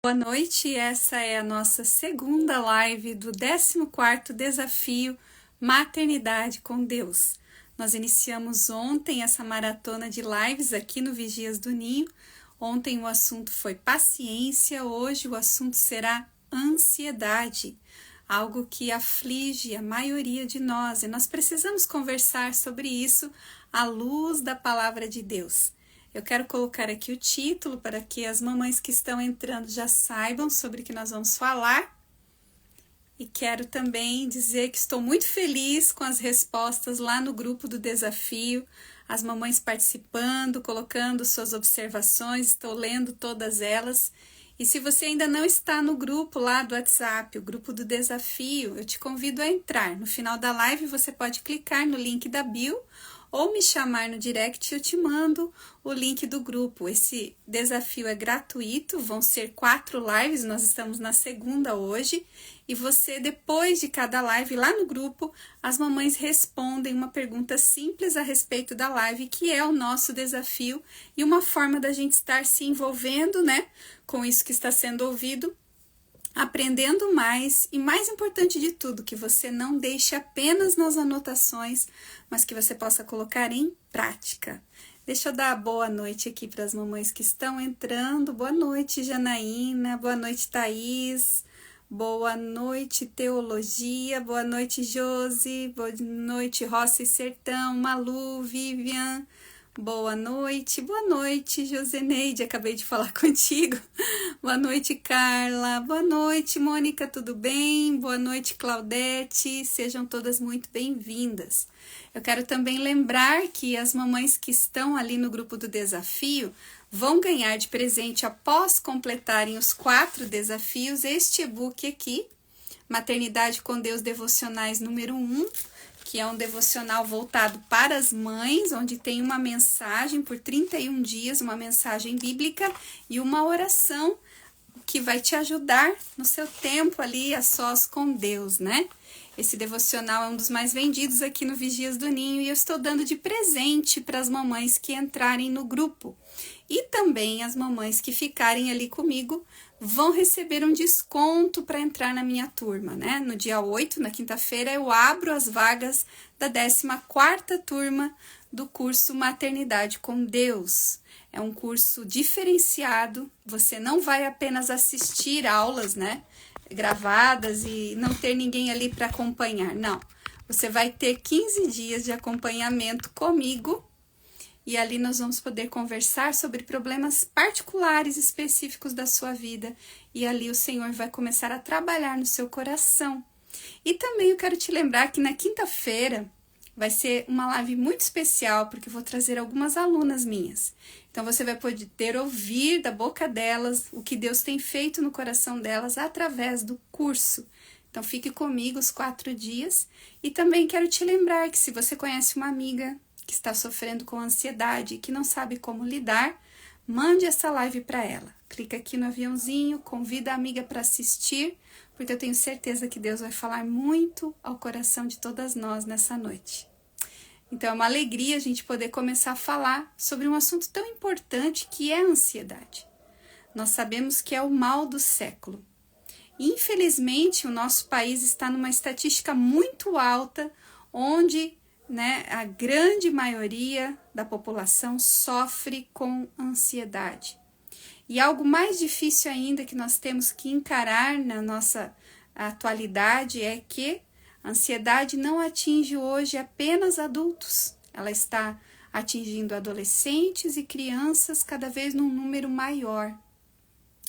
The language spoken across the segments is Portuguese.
Boa noite, essa é a nossa segunda live do 14º Desafio Maternidade com Deus. Nós iniciamos ontem essa maratona de lives aqui no Vigias do Ninho. Ontem o assunto foi paciência, hoje o assunto será ansiedade, algo que aflige a maioria de nós, e nós precisamos conversar sobre isso à luz da palavra de Deus. Eu quero colocar aqui o título para que as mamães que estão entrando já saibam sobre o que nós vamos falar. E quero também dizer que estou muito feliz com as respostas lá no grupo do desafio, as mamães participando, colocando suas observações, estou lendo todas elas. E se você ainda não está no grupo lá do WhatsApp, o grupo do desafio, eu te convido a entrar. No final da live você pode clicar no link da bio ou me chamar no direct e eu te mando o link do grupo. Esse desafio é gratuito, vão ser 4 lives, nós estamos na segunda hoje, e você, depois de cada live, lá no grupo, as mamães respondem uma pergunta simples a respeito da live, que é o nosso desafio, e uma forma da gente estar se envolvendo, né, com isso que está sendo ouvido, aprendendo mais e, mais importante de tudo, que você não deixe apenas nas anotações, mas que você possa colocar em prática. Deixa eu dar boa noite aqui para as mamães que estão entrando. Boa noite, Janaína. Boa noite, Thaís. Boa noite, Teologia. Boa noite, Josi. Boa noite, Roça e Sertão. Malu, Vivian. Boa noite, Joseneide, acabei de falar contigo. Boa noite, Carla. Boa noite, Mônica, tudo bem? Boa noite, Claudete. Sejam todas muito bem-vindas. Eu quero também lembrar que as mamães que estão ali no grupo do desafio vão ganhar de presente, após completarem os 4 desafios, este e-book aqui, Maternidade com Deus Devocionais número 1, que é um devocional voltado para as mães, onde tem uma mensagem por 31 dias, uma mensagem bíblica e uma oração que vai te ajudar no seu tempo ali a sós com Deus, né? Esse devocional é um dos mais vendidos aqui no Vigias do Ninho e eu estou dando de presente para as mamães que entrarem no grupo. E também as mamães que ficarem ali comigo vão receber um desconto para entrar na minha turma, né? No dia 8, na quinta-feira, eu abro as vagas da 14ª turma do curso Maternidade com Deus. É um curso diferenciado, você não vai apenas assistir aulas, né, gravadas e não ter ninguém ali para acompanhar, não. Você vai ter 15 dias de acompanhamento comigo, e ali nós vamos poder conversar sobre problemas particulares, específicos da sua vida. E ali o Senhor vai começar a trabalhar no seu coração. E também eu quero te lembrar que na quinta-feira vai ser uma live muito especial, porque eu vou trazer algumas alunas minhas. Então você vai poder ouvir da boca delas o que Deus tem feito no coração delas através do curso. Então fique comigo os 4 dias. E também quero te lembrar que se você conhece uma amiga que está sofrendo com ansiedade e que não sabe como lidar, mande essa live para ela. Clica aqui no aviãozinho, convida a amiga para assistir, porque eu tenho certeza que Deus vai falar muito ao coração de todas nós nessa noite. Então é uma alegria a gente poder começar a falar sobre um assunto tão importante que é a ansiedade. Nós sabemos que é o mal do século. Infelizmente, o nosso país está numa estatística muito alta, onde a grande maioria da população sofre com ansiedade. E algo mais difícil ainda que nós temos que encarar na nossa atualidade é que a ansiedade não atinge hoje apenas adultos. Ela está atingindo adolescentes e crianças cada vez num número maior.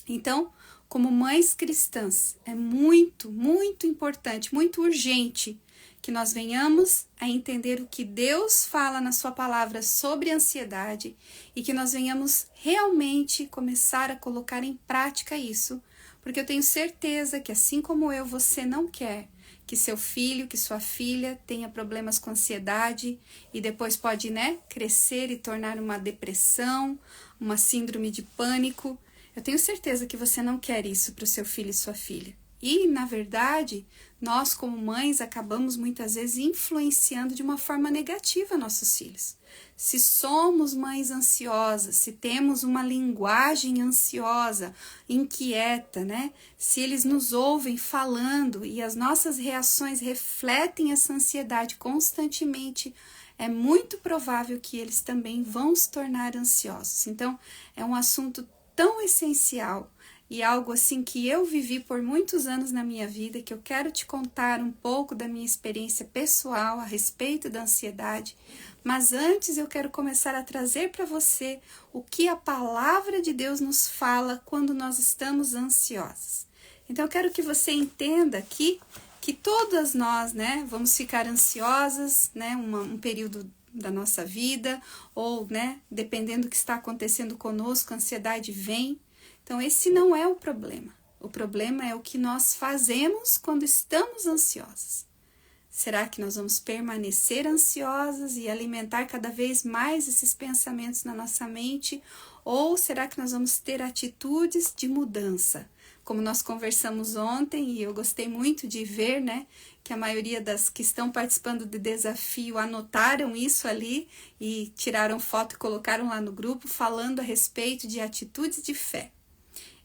Então, como mães cristãs, é muito, muito importante, muito urgente que nós venhamos a entender o que Deus fala na sua palavra sobre ansiedade e que nós venhamos realmente começar a colocar em prática isso, porque eu tenho certeza que assim como eu, você não quer que seu filho, que sua filha tenha problemas com ansiedade e depois pode, crescer e tornar uma depressão, uma síndrome de pânico. Eu tenho certeza que você não quer isso para o seu filho e sua filha. E, na verdade, nós como mães acabamos muitas vezes influenciando de uma forma negativa nossos filhos. Se somos mães ansiosas, se temos uma linguagem ansiosa, inquieta, né? Se eles nos ouvem falando e as nossas reações refletem essa ansiedade constantemente, é muito provável que eles também vão se tornar ansiosos. Então, é um assunto tão essencial e algo assim que eu vivi por muitos anos na minha vida, que eu quero te contar um pouco da minha experiência pessoal a respeito da ansiedade. Mas antes eu quero começar a trazer para você o que a palavra de Deus nos fala quando nós estamos ansiosos. Então eu quero que você entenda aqui que todas nós, né, vamos ficar ansiosas, né, um período da nossa vida, ou, né, dependendo do que está acontecendo conosco, a ansiedade vem. Então, esse não é o problema. O problema é o que nós fazemos quando estamos ansiosos. Será que nós vamos permanecer ansiosas e alimentar cada vez mais esses pensamentos na nossa mente? Ou será que nós vamos ter atitudes de mudança? Como nós conversamos ontem, e eu gostei muito de ver, né, que a maioria das que estão participando do desafio anotaram isso ali e tiraram foto e colocaram lá no grupo, falando a respeito de atitudes de fé.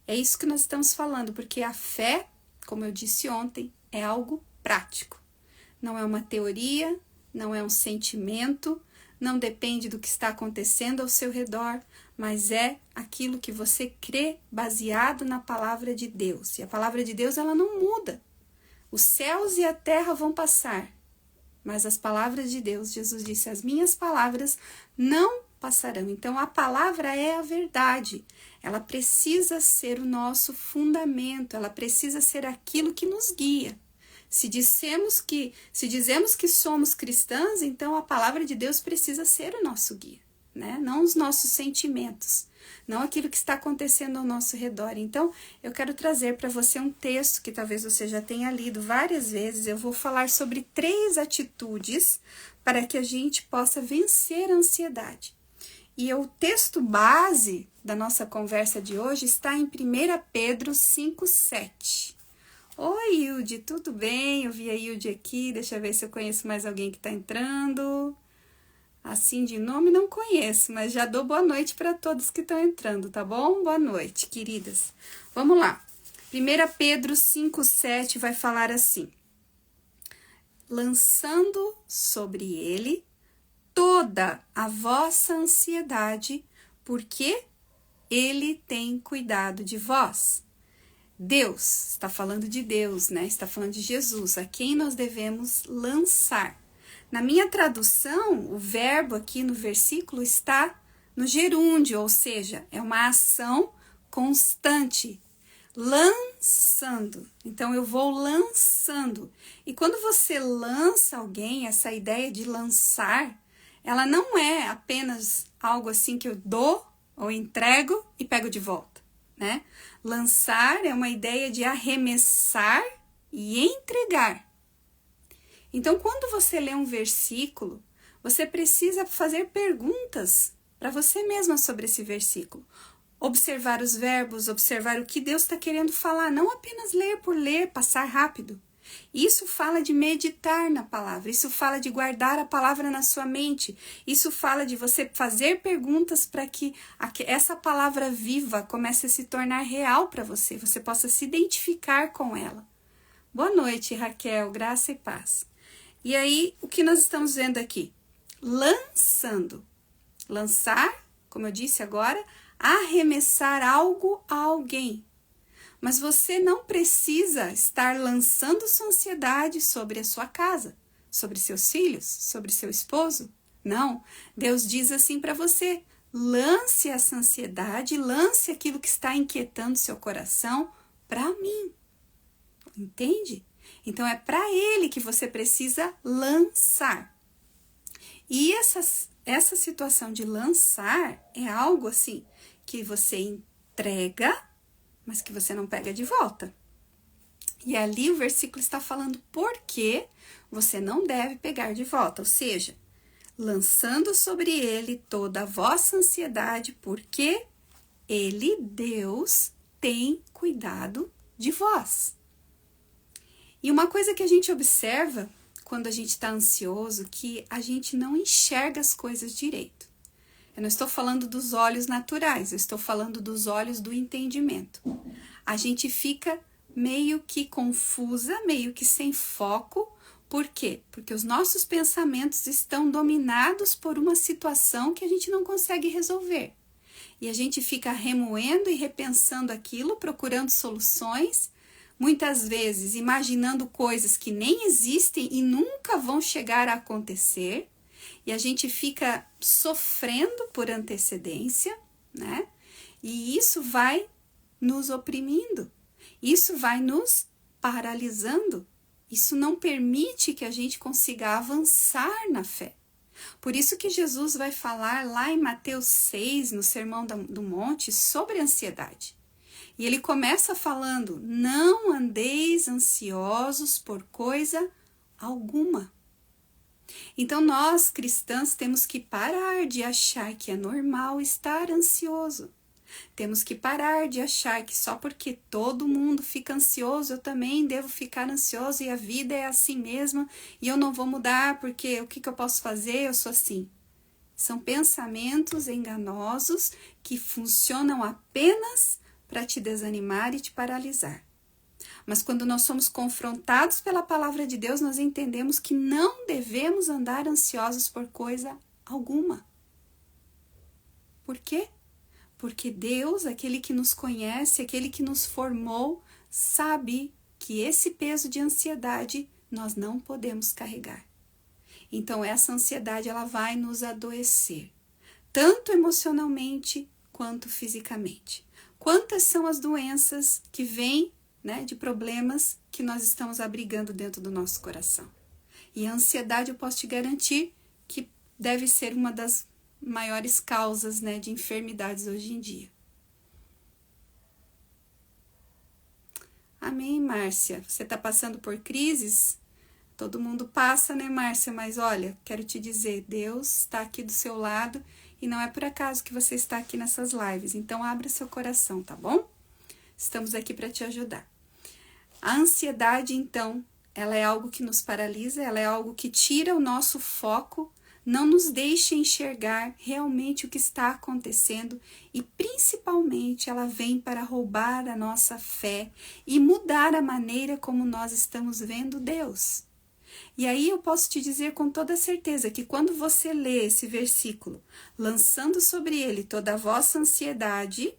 É isso que nós estamos falando, porque a fé, como eu disse ontem, é algo prático. Não é uma teoria, não é um sentimento, não depende do que está acontecendo ao seu redor, mas é aquilo que você crê baseado na palavra de Deus. E a palavra de Deus, ela não muda. Os céus e a terra vão passar, mas as palavras de Deus, Jesus disse, as minhas palavras não passarão. Então, a palavra é a verdade. Ela precisa ser o nosso fundamento, ela precisa ser aquilo que nos guia. Se dizemos que somos cristãs, então a palavra de Deus precisa ser o nosso guia, né? Não os nossos sentimentos, não aquilo que está acontecendo ao nosso redor. Então, eu quero trazer para você um texto que talvez você já tenha lido várias vezes. Eu vou falar sobre 3 atitudes para que a gente possa vencer a ansiedade. E o texto base da nossa conversa de hoje está em 1 Pedro 5:7. Oi, Hilde, tudo bem? Eu vi a Hilde aqui, deixa eu ver se eu conheço mais alguém que está entrando. Assim de nome não conheço, mas já dou boa noite para todos que estão entrando, tá bom? Boa noite, queridas. Vamos lá. 1 Pedro 5:7 vai falar assim: lançando sobre ele toda a vossa ansiedade, porque ele tem cuidado de vós. Deus, está falando de Deus, né? Está falando de Jesus, a quem nós devemos lançar. Na minha tradução, o verbo aqui no versículo está no gerúndio, ou seja, é uma ação constante, lançando. Então, eu vou lançando. E quando você lança alguém, essa ideia de lançar, ela não é apenas algo assim que eu dou ou entrego e pego de volta, né? Lançar é uma ideia de arremessar e entregar. Então, quando você lê um versículo, você precisa fazer perguntas para você mesma sobre esse versículo. Observar os verbos, observar o que Deus está querendo falar, não apenas ler por ler, passar rápido. Isso fala de meditar na palavra, isso fala de guardar a palavra na sua mente, isso fala de você fazer perguntas para que essa palavra viva comece a se tornar real para você, você possa se identificar com ela. Boa noite, Raquel, graça e paz. E aí, o que nós estamos vendo aqui? Lançando. Lançar, como eu disse agora, arremessar algo a alguém. Mas você não precisa estar lançando sua ansiedade sobre a sua casa, sobre seus filhos, sobre seu esposo. Não, Deus diz assim para você, lance essa ansiedade, lance aquilo que está inquietando seu coração para mim. Entende? Então, é para Ele que você precisa lançar. E essa situação de lançar é algo assim que você entrega, mas que você não pega de volta. E ali o versículo está falando por que você não deve pegar de volta, ou seja, lançando sobre ele toda a vossa ansiedade, porque ele, Deus, tem cuidado de vós. E uma coisa que a gente observa quando a gente está ansioso, que a gente não enxerga as coisas direito. Eu não estou falando dos olhos naturais, eu estou falando dos olhos do entendimento. A gente fica meio que confusa, meio que sem foco. Por quê? Porque os nossos pensamentos estão dominados por uma situação que a gente não consegue resolver. E a gente fica remoendo e repensando aquilo, procurando soluções, muitas vezes imaginando coisas que nem existem e nunca vão chegar a acontecer, e a gente fica sofrendo por antecedência, né? E isso vai nos oprimindo, isso vai nos paralisando, isso não permite que a gente consiga avançar na fé. Por isso que Jesus vai falar lá em Mateus 6, no Sermão do Monte, sobre ansiedade. E ele começa falando: não andeis ansiosos por coisa alguma. Então nós, cristãs, temos que parar de achar que é normal estar ansioso. Temos que parar de achar que só porque todo mundo fica ansioso, eu também devo ficar ansioso e a vida é assim mesmo e eu não vou mudar porque o que eu posso fazer? Eu sou assim. São pensamentos enganosos que funcionam apenas para te desanimar e te paralisar. Mas quando nós somos confrontados pela palavra de Deus, nós entendemos que não devemos andar ansiosos por coisa alguma. Por quê? Porque Deus, aquele que nos conhece, aquele que nos formou, sabe que esse peso de ansiedade nós não podemos carregar. Então essa ansiedade ela vai nos adoecer, tanto emocionalmente quanto fisicamente. Quantas são as doenças que vêm, né, de problemas que nós estamos abrigando dentro do nosso coração? E a ansiedade, eu posso te garantir que deve ser uma das maiores causas, né, de enfermidades hoje em dia. Amém, Márcia? Você está passando por crises? Todo mundo passa, né, Márcia? Mas olha, quero te dizer, Deus está aqui do seu lado e não é por acaso que você está aqui nessas lives. Então, abra seu coração, tá bom? Estamos aqui para te ajudar. A ansiedade, então, ela é algo que nos paralisa, ela é algo que tira o nosso foco, não nos deixa enxergar realmente o que está acontecendo e, principalmente, ela vem para roubar a nossa fé e mudar a maneira como nós estamos vendo Deus. E aí eu posso te dizer com toda certeza que quando você lê esse versículo, lançando sobre ele toda a vossa ansiedade,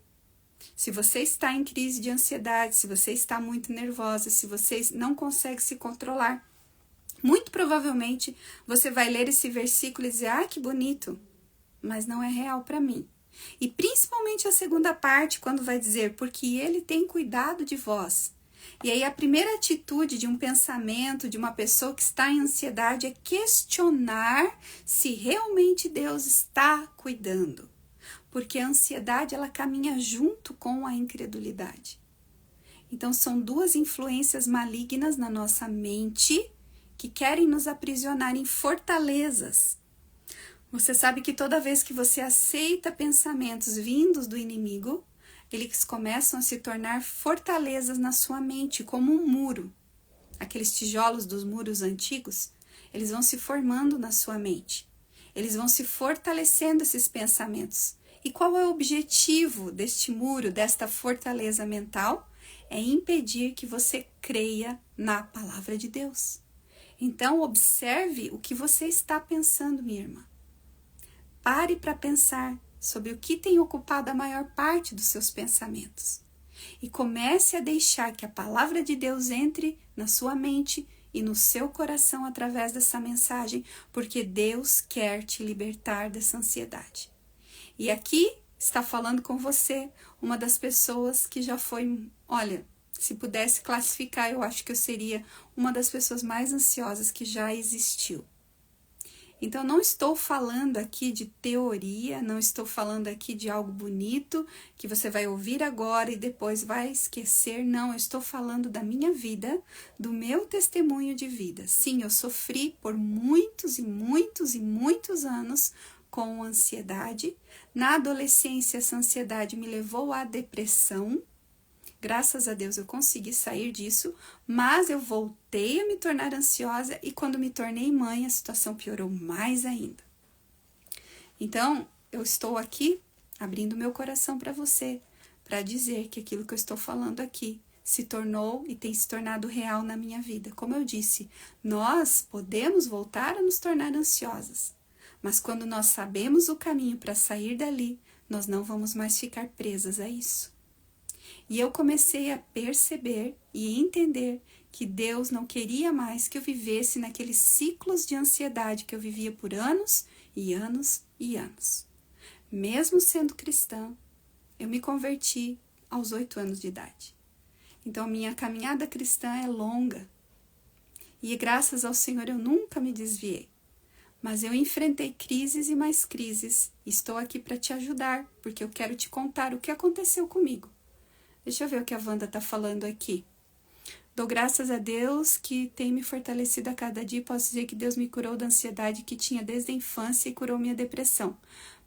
se você está em crise de ansiedade, se você está muito nervosa, se você não consegue se controlar, muito provavelmente você vai ler esse versículo e dizer: ah, que bonito, mas não é real para mim. E principalmente a segunda parte, quando vai dizer: porque ele tem cuidado de vós. E aí a primeira atitude de um pensamento, de uma pessoa que está em ansiedade, é questionar se realmente Deus está cuidando. Porque a ansiedade, ela caminha junto com a incredulidade. Então são duas influências malignas na nossa mente que querem nos aprisionar em fortalezas. Você sabe que toda vez que você aceita pensamentos vindos do inimigo, eles começam a se tornar fortalezas na sua mente, como um muro. Aqueles tijolos dos muros antigos, eles vão se formando na sua mente. Eles vão se fortalecendo, esses pensamentos. E qual é o objetivo deste muro, desta fortaleza mental? É impedir que você creia na palavra de Deus. Então, observe o que você está pensando, minha irmã. Pare para pensar sobre o que tem ocupado a maior parte dos seus pensamentos. E comece a deixar que a palavra de Deus entre na sua mente e no seu coração através dessa mensagem, porque Deus quer te libertar dessa ansiedade. E aqui está falando com você uma das pessoas que já foi, olha, se pudesse classificar, eu acho que eu seria uma das pessoas mais ansiosas que já existiu. Então, não estou falando aqui de teoria, não estou falando aqui de algo bonito que você vai ouvir agora e depois vai esquecer. Não, eu estou falando da minha vida, do meu testemunho de vida. Sim, eu sofri por muitos e muitos e muitos anos com ansiedade. Na adolescência, essa ansiedade me levou à depressão. Graças a Deus eu consegui sair disso, mas eu voltei a me tornar ansiosa e quando me tornei mãe, a situação piorou mais ainda. Então, eu estou aqui abrindo meu coração para você, para dizer que aquilo que eu estou falando aqui se tornou e tem se tornado real na minha vida. Como eu disse, nós podemos voltar a nos tornar ansiosas, mas quando nós sabemos o caminho para sair dali, nós não vamos mais ficar presas a isso. E eu comecei a perceber e entender que Deus não queria mais que eu vivesse naqueles ciclos de ansiedade que eu vivia por anos e anos e anos. Mesmo sendo cristã, eu me converti aos 8 anos de idade. Então, minha caminhada cristã é longa. E graças ao Senhor eu nunca me desviei. Mas eu enfrentei crises e mais crises. Estou aqui para te ajudar, porque eu quero te contar o que aconteceu comigo. Deixa eu ver o que a Wanda está falando aqui. Dou graças a Deus que tem me fortalecido a cada dia. Posso dizer que Deus me curou da ansiedade que tinha desde a infância e curou minha depressão.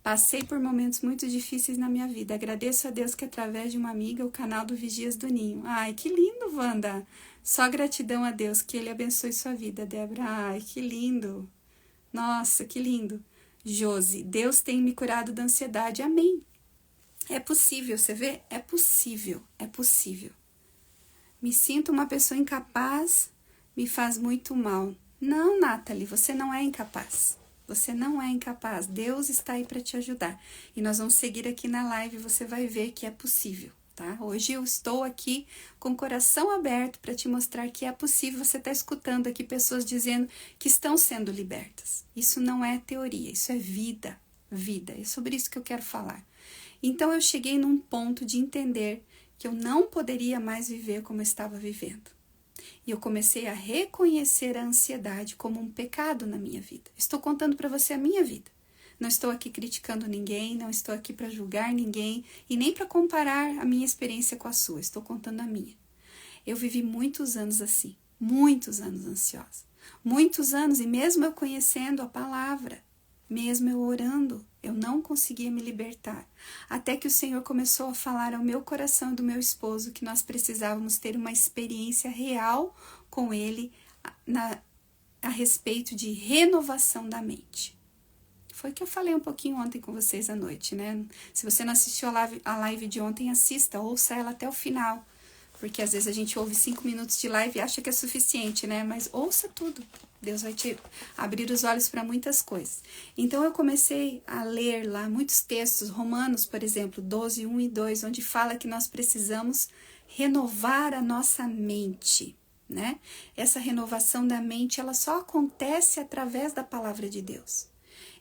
Passei por momentos muito difíceis na minha vida. Agradeço a Deus que através de uma amiga, o canal do Vigias do Ninho. Ai, que lindo, Wanda. Só gratidão a Deus, que Ele abençoe sua vida, Débora. Ai, que lindo. Nossa, que lindo. Josi, Deus tem me curado da ansiedade. Amém. É possível, você vê? É possível, é possível. Me sinto uma pessoa incapaz, me faz muito mal. Não, Nathalie, você não é incapaz. Você não é incapaz. Deus está aí para te ajudar. E nós vamos seguir aqui na live, você vai ver que é possível, tá? Hoje eu estou aqui com o coração aberto para te mostrar que é possível. Você está escutando aqui pessoas dizendo que estão sendo libertas. Isso não é teoria, isso é vida, vida. É sobre isso que eu quero falar. Então eu cheguei num ponto de entender que eu não poderia mais viver como eu estava vivendo. E eu comecei a reconhecer a ansiedade como um pecado na minha vida. Estou contando para você a minha vida. Não estou aqui criticando ninguém, não estou aqui para julgar ninguém e nem para comparar a minha experiência com a sua. Estou contando a minha. Eu vivi muitos anos assim, muitos anos ansiosa. Muitos anos, e mesmo eu conhecendo a palavra, mesmo eu orando, eu não conseguia me libertar. Até que o Senhor começou a falar ao meu coração e do meu esposo que nós precisávamos ter uma experiência real com Ele a respeito de renovação da mente. Foi o que eu falei um pouquinho ontem com vocês à noite, né? Se você não assistiu a live de ontem, assista, ouça ela até o final. Porque às vezes a gente ouve 5 minutos de live e acha que é suficiente, né? Mas ouça tudo. Deus vai te abrir os olhos para muitas coisas. Então eu comecei a ler lá muitos textos, Romanos, por exemplo, 12, 1 e 2, onde fala que nós precisamos renovar a nossa mente, né? Essa renovação da mente, ela só acontece através da palavra de Deus.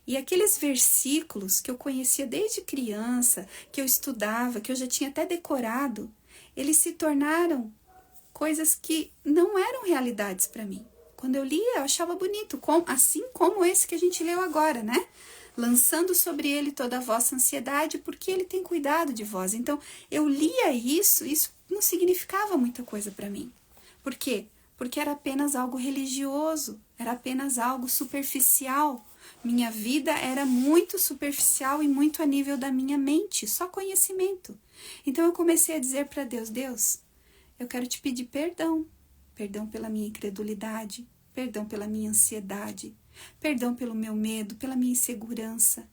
E aqueles versículos que eu conhecia desde criança, que eu estudava, que eu já tinha até decorado, eles se tornaram coisas que não eram realidades para mim. Quando eu lia, eu achava bonito, assim como esse que a gente leu agora, né? Lançando sobre ele toda a vossa ansiedade, porque ele tem cuidado de vós. Então, eu lia isso não significava muita coisa para mim. Por quê? Porque era apenas algo religioso, era apenas algo superficial. Minha vida era muito superficial e muito a nível da minha mente, só conhecimento. Então, eu comecei a dizer para Deus, Deus, eu quero te pedir perdão. Perdão pela minha incredulidade, perdão pela minha ansiedade, perdão pelo meu medo, pela minha insegurança.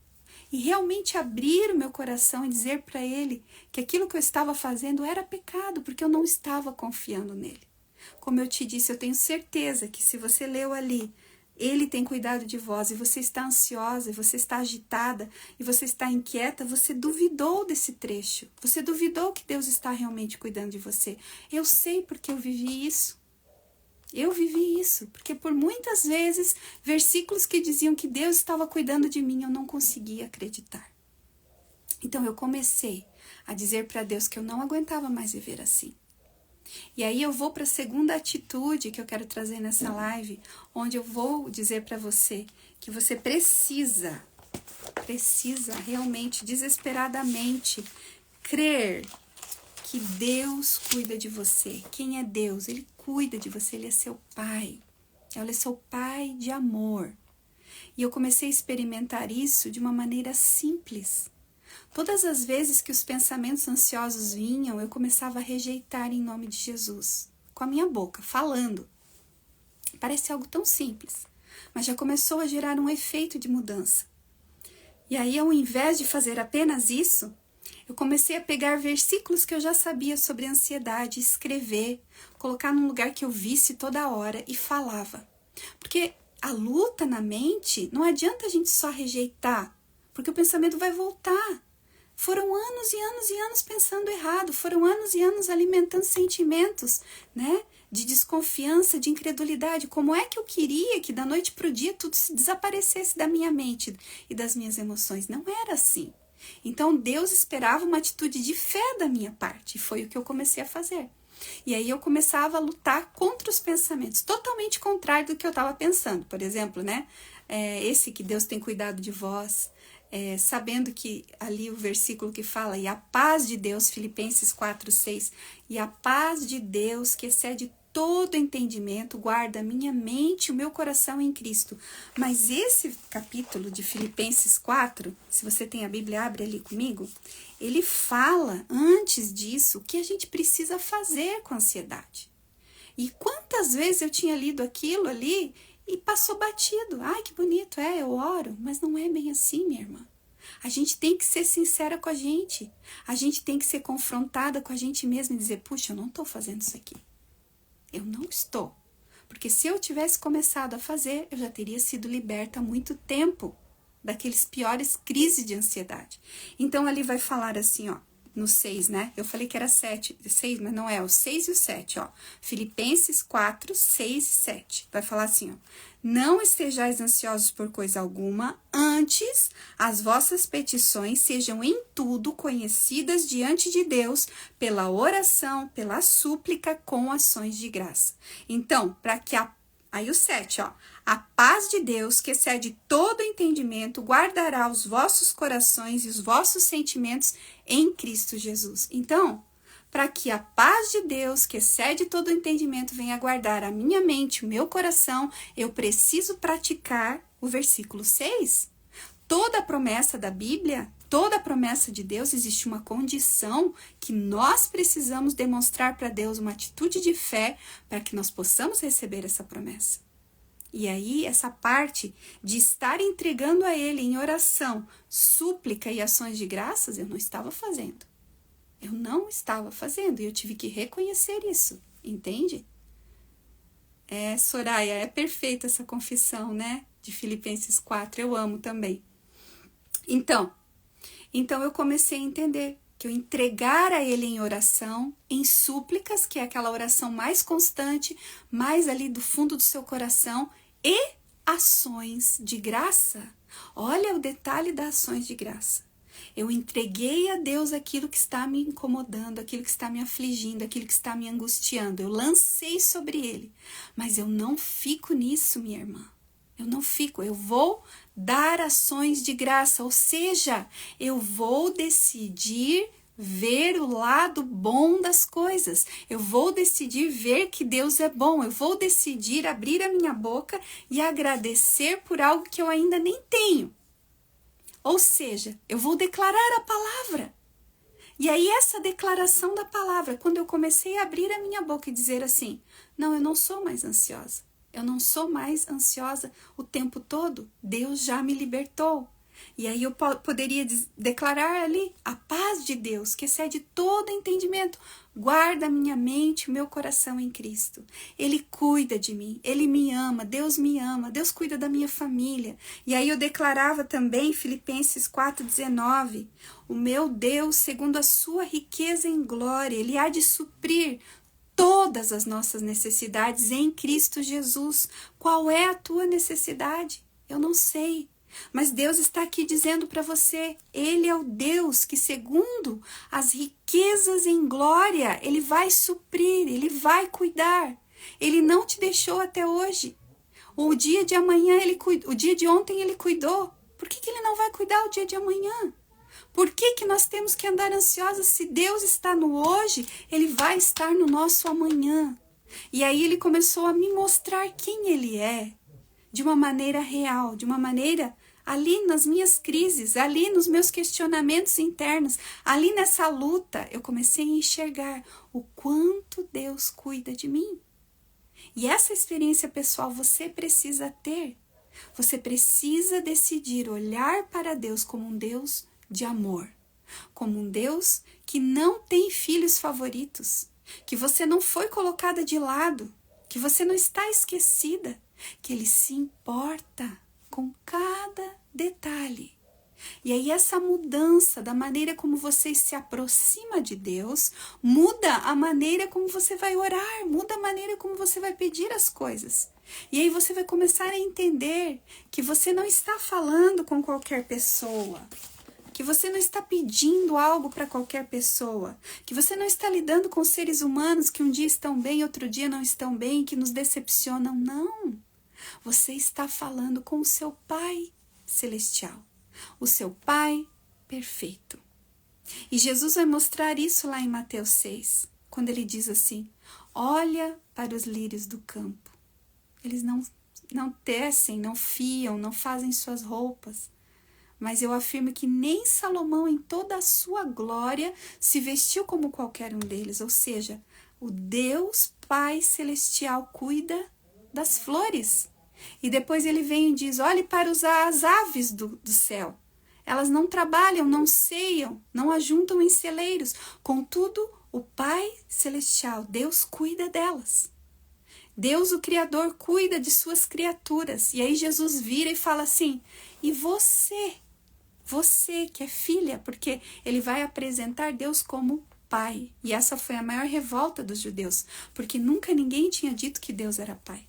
E realmente abrir o meu coração e dizer para Ele que aquilo que eu estava fazendo era pecado, porque eu não estava confiando nele. Como eu te disse, eu tenho certeza que se você leu ali, Ele tem cuidado de vós, e você está ansiosa, e você está agitada, e você está inquieta, você duvidou desse trecho. Você duvidou que Deus está realmente cuidando de você. Eu sei porque eu vivi isso. Eu vivi isso, porque por muitas vezes, versículos que diziam que Deus estava cuidando de mim, eu não conseguia acreditar. Então eu comecei a dizer para Deus que eu não aguentava mais viver assim. E aí eu vou para a segunda atitude que eu quero trazer nessa live, onde eu vou dizer para você que você precisa realmente, desesperadamente, crer que Deus cuida de você. Quem é Deus? Ele cuida de você, Ele é seu Pai. Ele é seu Pai de amor. E eu comecei a experimentar isso de uma maneira simples. Todas as vezes que os pensamentos ansiosos vinham, eu começava a rejeitar em nome de Jesus, com a minha boca, falando. Parece algo tão simples, mas já começou a gerar um efeito de mudança. E aí, ao invés de fazer apenas isso, eu comecei a pegar versículos que eu já sabia sobre ansiedade, escrever, colocar num lugar que eu visse toda hora e falava. Porque a luta na mente, não adianta a gente só rejeitar, porque o pensamento vai voltar. Foram anos e anos e anos pensando errado, foram anos e anos alimentando sentimentos, né? De desconfiança, de incredulidade. Como é que eu queria que da noite para o dia tudo se desaparecesse da minha mente e das minhas emoções? Não era assim. Então Deus esperava uma atitude de fé da minha parte, e foi o que eu comecei a fazer. E aí eu começava a lutar contra os pensamentos, totalmente contrário do que eu estava pensando. Por exemplo, né? Esse que Deus tem cuidado de vós, sabendo que ali o versículo que fala, e a paz de Deus, Filipenses 4:6, e a paz de Deus que excede todo entendimento, guarda a minha mente e o meu coração em Cristo. Mas esse capítulo de Filipenses 4, se você tem a Bíblia, abre ali comigo, ele fala, antes disso, o que a gente precisa fazer com a ansiedade. E quantas vezes eu tinha lido aquilo ali e passou batido. Ai, que bonito, eu oro, mas não é bem assim, minha irmã. A gente tem que ser sincera com a gente. A gente tem que ser confrontada com a gente mesma e dizer, puxa, eu não estou fazendo isso aqui. Eu não estou. Porque se eu tivesse começado a fazer, eu já teria sido liberta há muito tempo daqueles piores crises de ansiedade. Então, ali vai falar assim, ó, no 6, né? Eu falei que era 6, mas não é, o 6 e o 7, ó. Filipenses 4, 6 e 7. Vai falar assim, ó. Não estejais ansiosos por coisa alguma, antes as vossas petições sejam em tudo conhecidas diante de Deus pela oração, pela súplica com ações de graça. Então, para que aí o 7, ó. A paz de Deus, que excede todo entendimento, guardará os vossos corações e os vossos sentimentos em Cristo Jesus. Então, para que a paz de Deus, que excede todo entendimento, venha guardar a minha mente, o meu coração, eu preciso praticar o versículo 6. Toda a promessa da Bíblia, toda a promessa de Deus, existe uma condição que nós precisamos demonstrar para Deus, uma atitude de fé, para que nós possamos receber essa promessa. E aí, essa parte de estar entregando a Ele em oração, súplica e ações de graças, eu não estava fazendo. Eu não estava fazendo e eu tive que reconhecer isso, entende? Soraya, é perfeita essa confissão, né? De Filipenses 4, eu amo também. Então eu comecei a entender que eu entregar a Ele em oração, em súplicas, que é aquela oração mais constante, mais ali do fundo do seu coração, e ações de graça. Olha o detalhe das ações de graça. Eu entreguei a Deus aquilo que está me incomodando, aquilo que está me afligindo, aquilo que está me angustiando. Eu lancei sobre Ele, mas eu não fico nisso, minha irmã. Eu não fico, eu vou dar ações de graça, ou seja, eu vou decidir ver o lado bom das coisas. Eu vou decidir ver que Deus é bom. Eu vou decidir abrir a minha boca e agradecer por algo que eu ainda nem tenho. Ou seja, eu vou declarar a palavra. E aí essa declaração da palavra, quando eu comecei a abrir a minha boca e dizer assim, não, eu não sou mais ansiosa. Eu não sou mais ansiosa o tempo todo. Deus já me libertou. E aí eu poderia declarar ali a paz de Deus, que excede todo entendimento. Guarda a minha mente e o meu coração em Cristo. Ele cuida de mim, Ele me ama, Deus cuida da minha família. E aí eu declarava também, Filipenses 4,19, o meu Deus, segundo a sua riqueza em glória, Ele há de suprir todas as nossas necessidades em Cristo Jesus. Qual é a tua necessidade? Eu não sei. Mas Deus está aqui dizendo para você, Ele é o Deus que, segundo as riquezas em glória, Ele vai suprir, Ele vai cuidar. Ele não te deixou até hoje. O dia de amanhã, o dia de ontem Ele cuidou. Por que Ele não vai cuidar o dia de amanhã? Por que nós temos que andar ansiosos? Se Deus está no hoje, Ele vai estar no nosso amanhã. E aí Ele começou a me mostrar quem Ele é, de uma maneira real, de uma maneira ali nas minhas crises, ali nos meus questionamentos internos, ali nessa luta, eu comecei a enxergar o quanto Deus cuida de mim. E essa experiência pessoal você precisa ter. Você precisa decidir olhar para Deus como um Deus de amor, como um Deus que não tem filhos favoritos, que você não foi colocada de lado, que você não está esquecida, que Ele se importa com cada detalhe. E aí essa mudança da maneira como você se aproxima de Deus, muda a maneira como você vai orar, muda a maneira como você vai pedir as coisas. E aí você vai começar a entender que você não está falando com qualquer pessoa, que você não está pedindo algo para qualquer pessoa, que você não está lidando com seres humanos que um dia estão bem, outro dia não estão bem, que nos decepcionam, não. Você está falando com o seu Pai Celestial, o seu Pai perfeito. E Jesus vai mostrar isso lá em Mateus 6, quando ele diz assim, olha para os lírios do campo. Eles não tecem, não fiam, não fazem suas roupas. Mas eu afirmo que nem Salomão, em toda a sua glória, se vestiu como qualquer um deles. Ou seja, o Deus Pai Celestial cuida das flores. E depois ele vem e diz, olhe para as aves do céu. Elas não trabalham, não ceiam, não ajuntam em celeiros. Contudo, o Pai Celestial, Deus cuida delas. Deus, o Criador, cuida de suas criaturas. E aí Jesus vira e fala assim, e você que é filha, porque ele vai apresentar Deus como Pai. E essa foi a maior revolta dos judeus, porque nunca ninguém tinha dito que Deus era Pai.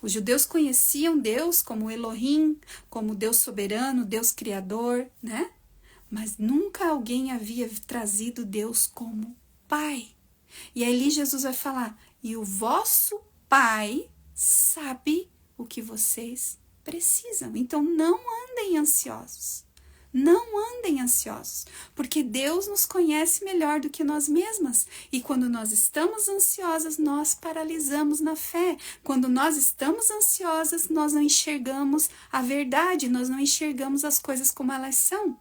Os judeus conheciam Deus como Elohim, como Deus soberano, Deus criador, né? Mas nunca alguém havia trazido Deus como Pai. E aí Jesus vai falar, e o vosso Pai sabe o que vocês precisam. Então não andem ansiosos. Não andem ansiosos, porque Deus nos conhece melhor do que nós mesmas. E quando nós estamos ansiosas, nós paralisamos na fé. Quando nós estamos ansiosas, nós não enxergamos a verdade, nós não enxergamos as coisas como elas são.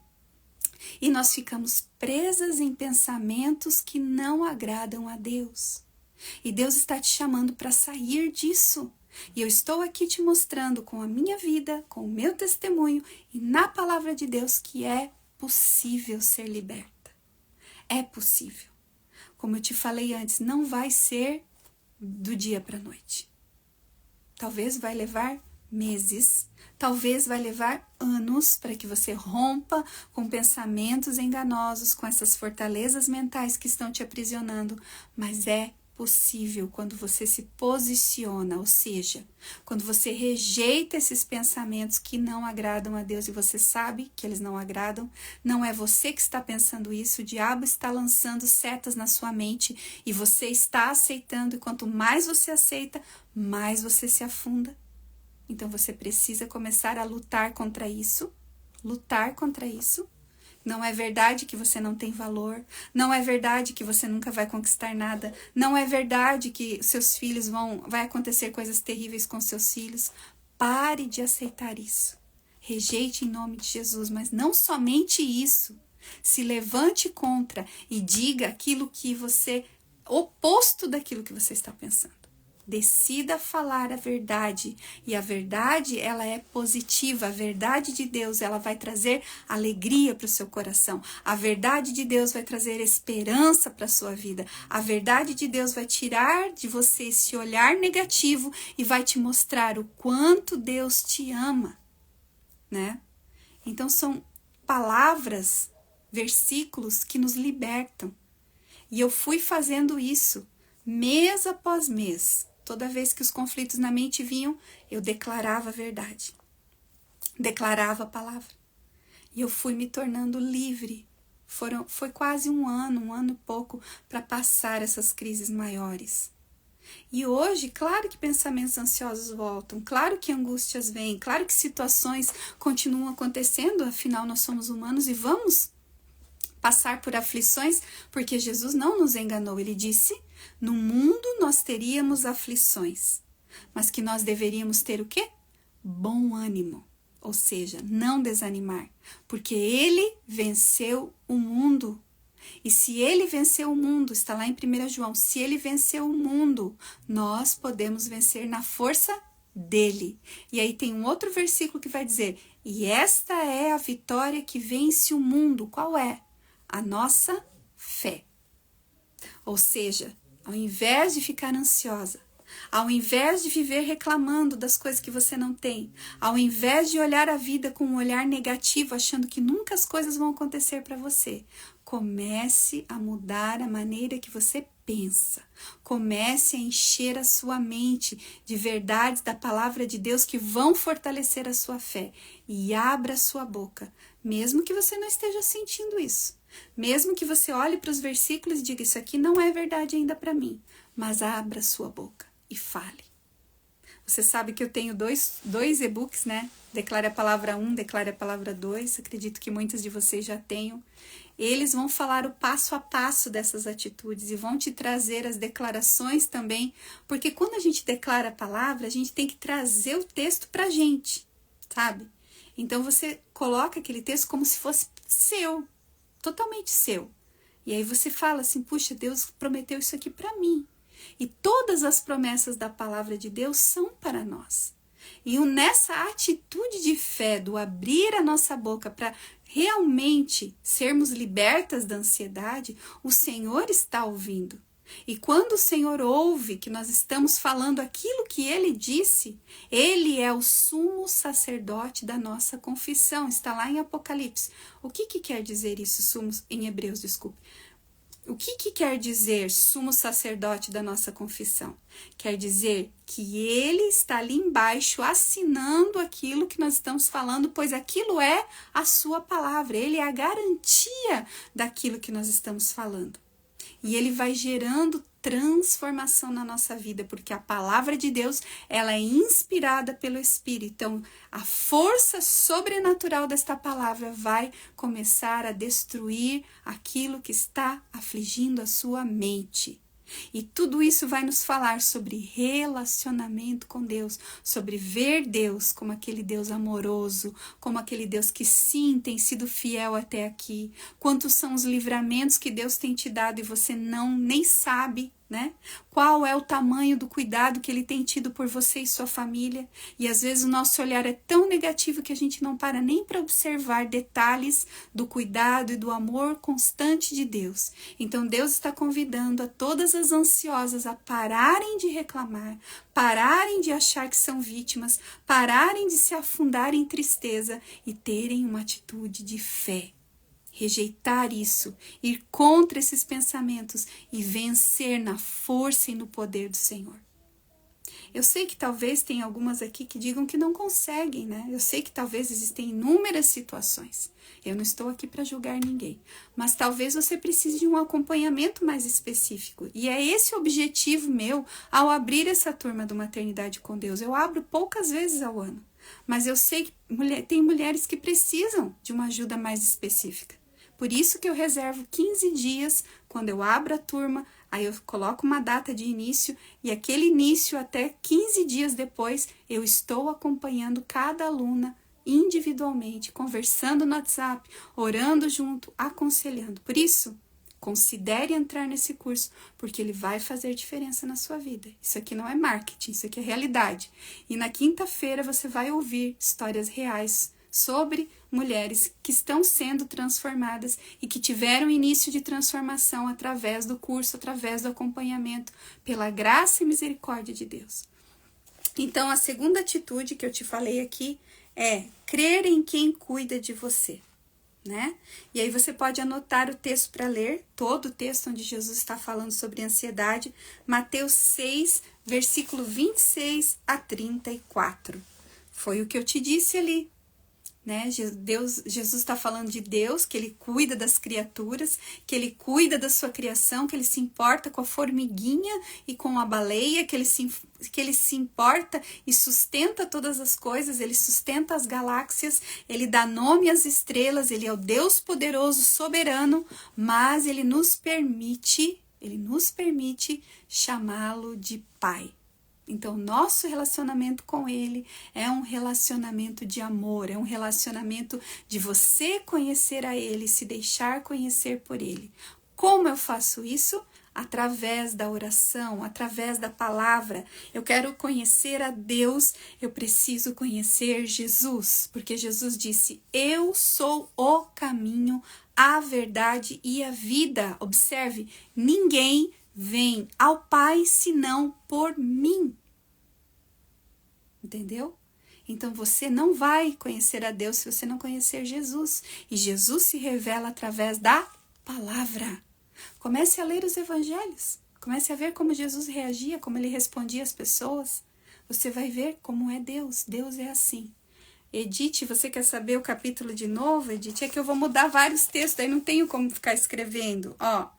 E nós ficamos presas em pensamentos que não agradam a Deus. E Deus está te chamando para sair disso. E eu estou aqui te mostrando com a minha vida, com o meu testemunho e na palavra de Deus que é possível ser liberta. É possível. Como eu te falei antes, não vai ser do dia para a noite. Talvez vai levar meses, talvez vai levar anos para que você rompa com pensamentos enganosos, com essas fortalezas mentais que estão te aprisionando, mas é possível quando você se posiciona, ou seja, quando você rejeita esses pensamentos que não agradam a Deus e você sabe que eles não agradam, não é você que está pensando isso, o diabo está lançando setas na sua mente e você está aceitando, e quanto mais você aceita, mais você se afunda. Então você precisa começar a lutar contra isso. Não é verdade que você não tem valor, não é verdade que você nunca vai conquistar nada, não é verdade que seus filhos vai acontecer coisas terríveis com seus filhos. Pare de aceitar isso. Rejeite em nome de Jesus, mas não somente isso. Se levante contra e diga aquilo que você, oposto daquilo que você está pensando. Decida falar a verdade, e a verdade ela é positiva, a verdade de Deus ela vai trazer alegria para o seu coração, a verdade de Deus vai trazer esperança para a sua vida, a verdade de Deus vai tirar de você esse olhar negativo e vai te mostrar o quanto Deus te ama, né? Então são palavras, versículos que nos libertam, e eu fui fazendo isso mês após mês. Toda vez que os conflitos na mente vinham, eu declarava a verdade. Declarava a palavra. E eu fui me tornando livre. Foi quase um ano e pouco para passar essas crises maiores. E hoje, claro que pensamentos ansiosos voltam, claro que angústias vêm, claro que situações continuam acontecendo, afinal nós somos humanos e vamos passar por aflições, porque Jesus não nos enganou. Ele disse, no mundo nós teríamos aflições, mas que nós deveríamos ter o quê? Bom ânimo. Ou seja, não desanimar, porque ele venceu o mundo. E se ele venceu o mundo, está lá em 1 João, se ele venceu o mundo, nós podemos vencer na força dele. E aí tem um outro versículo que vai dizer, e esta é a vitória que vence o mundo. Qual é? A nossa fé. Ou seja, ao invés de ficar ansiosa, ao invés de viver reclamando das coisas que você não tem, ao invés de olhar a vida com um olhar negativo, achando que nunca as coisas vão acontecer para você, comece a mudar a maneira que você pensa. Comece a encher a sua mente de verdades da palavra de Deus que vão fortalecer a sua fé. E abra a sua boca, mesmo que você não esteja sentindo isso. Mesmo que você olhe para os versículos e diga, isso aqui não é verdade ainda para mim. Mas abra a sua boca e fale. Você sabe que eu tenho dois e-books, né? Declare a palavra 1, declare a palavra 2. Acredito que muitos de vocês já tenham. Eles vão falar o passo a passo dessas atitudes e vão te trazer as declarações também, porque quando a gente declara a palavra, a gente tem que trazer o texto pra gente, sabe? Então você coloca aquele texto como se fosse seu, totalmente seu. E aí você fala assim, puxa, Deus prometeu isso aqui pra mim. E todas as promessas da palavra de Deus são para nós. E nessa atitude de fé, do abrir a nossa boca para realmente sermos libertas da ansiedade, o Senhor está ouvindo. E quando o Senhor ouve que nós estamos falando aquilo que Ele disse, Ele é o sumo sacerdote da nossa confissão. Está lá em Apocalipse. O que quer dizer isso, em Hebreus, desculpe? O que quer dizer sumo sacerdote da nossa confissão? Quer dizer que ele está ali embaixo assinando aquilo que nós estamos falando, pois aquilo é a sua palavra, ele é a garantia daquilo que nós estamos falando. E ele vai gerando transformação na nossa vida, porque a palavra de Deus, ela é inspirada pelo Espírito. Então, a força sobrenatural desta palavra vai começar a destruir aquilo que está afligindo a sua mente. E tudo isso vai nos falar sobre relacionamento com Deus, sobre ver Deus como aquele Deus amoroso, como aquele Deus que sim tem sido fiel até aqui. Quantos são os livramentos que Deus tem te dado e você nem sabe, né? Qual é o tamanho do cuidado que Ele tem tido por você e sua família? E às vezes o nosso olhar é tão negativo que a gente não para nem para observar detalhes do cuidado e do amor constante de Deus. Então Deus está convidando a todas as ansiosas a pararem de reclamar, pararem de achar que são vítimas, pararem de se afundar em tristeza e terem uma atitude de fé. Rejeitar isso, ir contra esses pensamentos e vencer na força e no poder do Senhor. Eu sei que talvez tem algumas aqui que digam que não conseguem, né? Eu sei que talvez existem inúmeras situações. Eu não estou aqui para julgar ninguém, mas talvez você precise de um acompanhamento mais específico. E é esse o objetivo meu ao abrir essa turma do Maternidade com Deus. Eu abro poucas vezes ao ano, mas eu sei que tem mulheres que precisam de uma ajuda mais específica. Por isso que eu reservo 15 dias, quando eu abro a turma, aí eu coloco uma data de início e aquele início até 15 dias depois eu estou acompanhando cada aluna individualmente, conversando no WhatsApp, orando junto, aconselhando. Por isso, considere entrar nesse curso, porque ele vai fazer diferença na sua vida. Isso aqui não é marketing, isso aqui é realidade. E na quinta-feira você vai ouvir histórias reais sobre mulheres que estão sendo transformadas e que tiveram início de transformação através do curso, através do acompanhamento, pela graça e misericórdia de Deus. Então, a segunda atitude que eu te falei aqui é crer em quem cuida de você, né? E aí você pode anotar o texto para ler, todo o texto onde Jesus está falando sobre ansiedade, Mateus 6, versículo 26 a 34. Foi o que eu te disse ali. Né? Jesus está falando de Deus, que Ele cuida das criaturas, que Ele cuida da sua criação, que Ele se importa com a formiguinha e com a baleia, que Ele se importa e sustenta todas as coisas, Ele sustenta as galáxias, Ele dá nome às estrelas, Ele é o Deus poderoso, soberano, mas Ele nos permite chamá-lo de Pai. Então, nosso relacionamento com Ele é um relacionamento de amor, é um relacionamento de você conhecer a Ele, se deixar conhecer por Ele. Como eu faço isso? Através da oração, através da palavra. Eu quero conhecer a Deus, eu preciso conhecer Jesus, porque Jesus disse: eu sou o caminho, a verdade e a vida. Observe, ninguém vem ao Pai senão por mim. Entendeu? Então você não vai conhecer a Deus se você não conhecer Jesus. E Jesus se revela através da palavra. Comece a ler os evangelhos. Comece a ver como Jesus reagia, como ele respondia às pessoas. Você vai ver como é Deus. Deus é assim. Edith, você quer saber o capítulo de novo, Edith? É que eu vou mudar vários textos, daí não tenho como ficar escrevendo. Ó,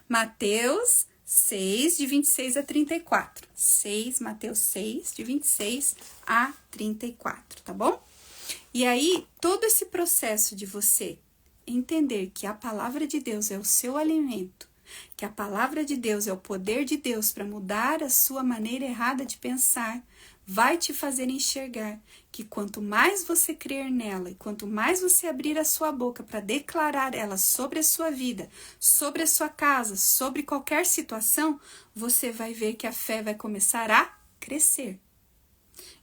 Mateus 6, de 26 a 34. Mateus 6, de 26 a 34, tá bom? E aí, todo esse processo de você entender que a palavra de Deus é o seu alimento, que a palavra de Deus é o poder de Deus para mudar a sua maneira errada de pensar, vai te fazer enxergar que quanto mais você crer nela e quanto mais você abrir a sua boca para declarar ela sobre a sua vida, sobre a sua casa, sobre qualquer situação, você vai ver que a fé vai começar a crescer.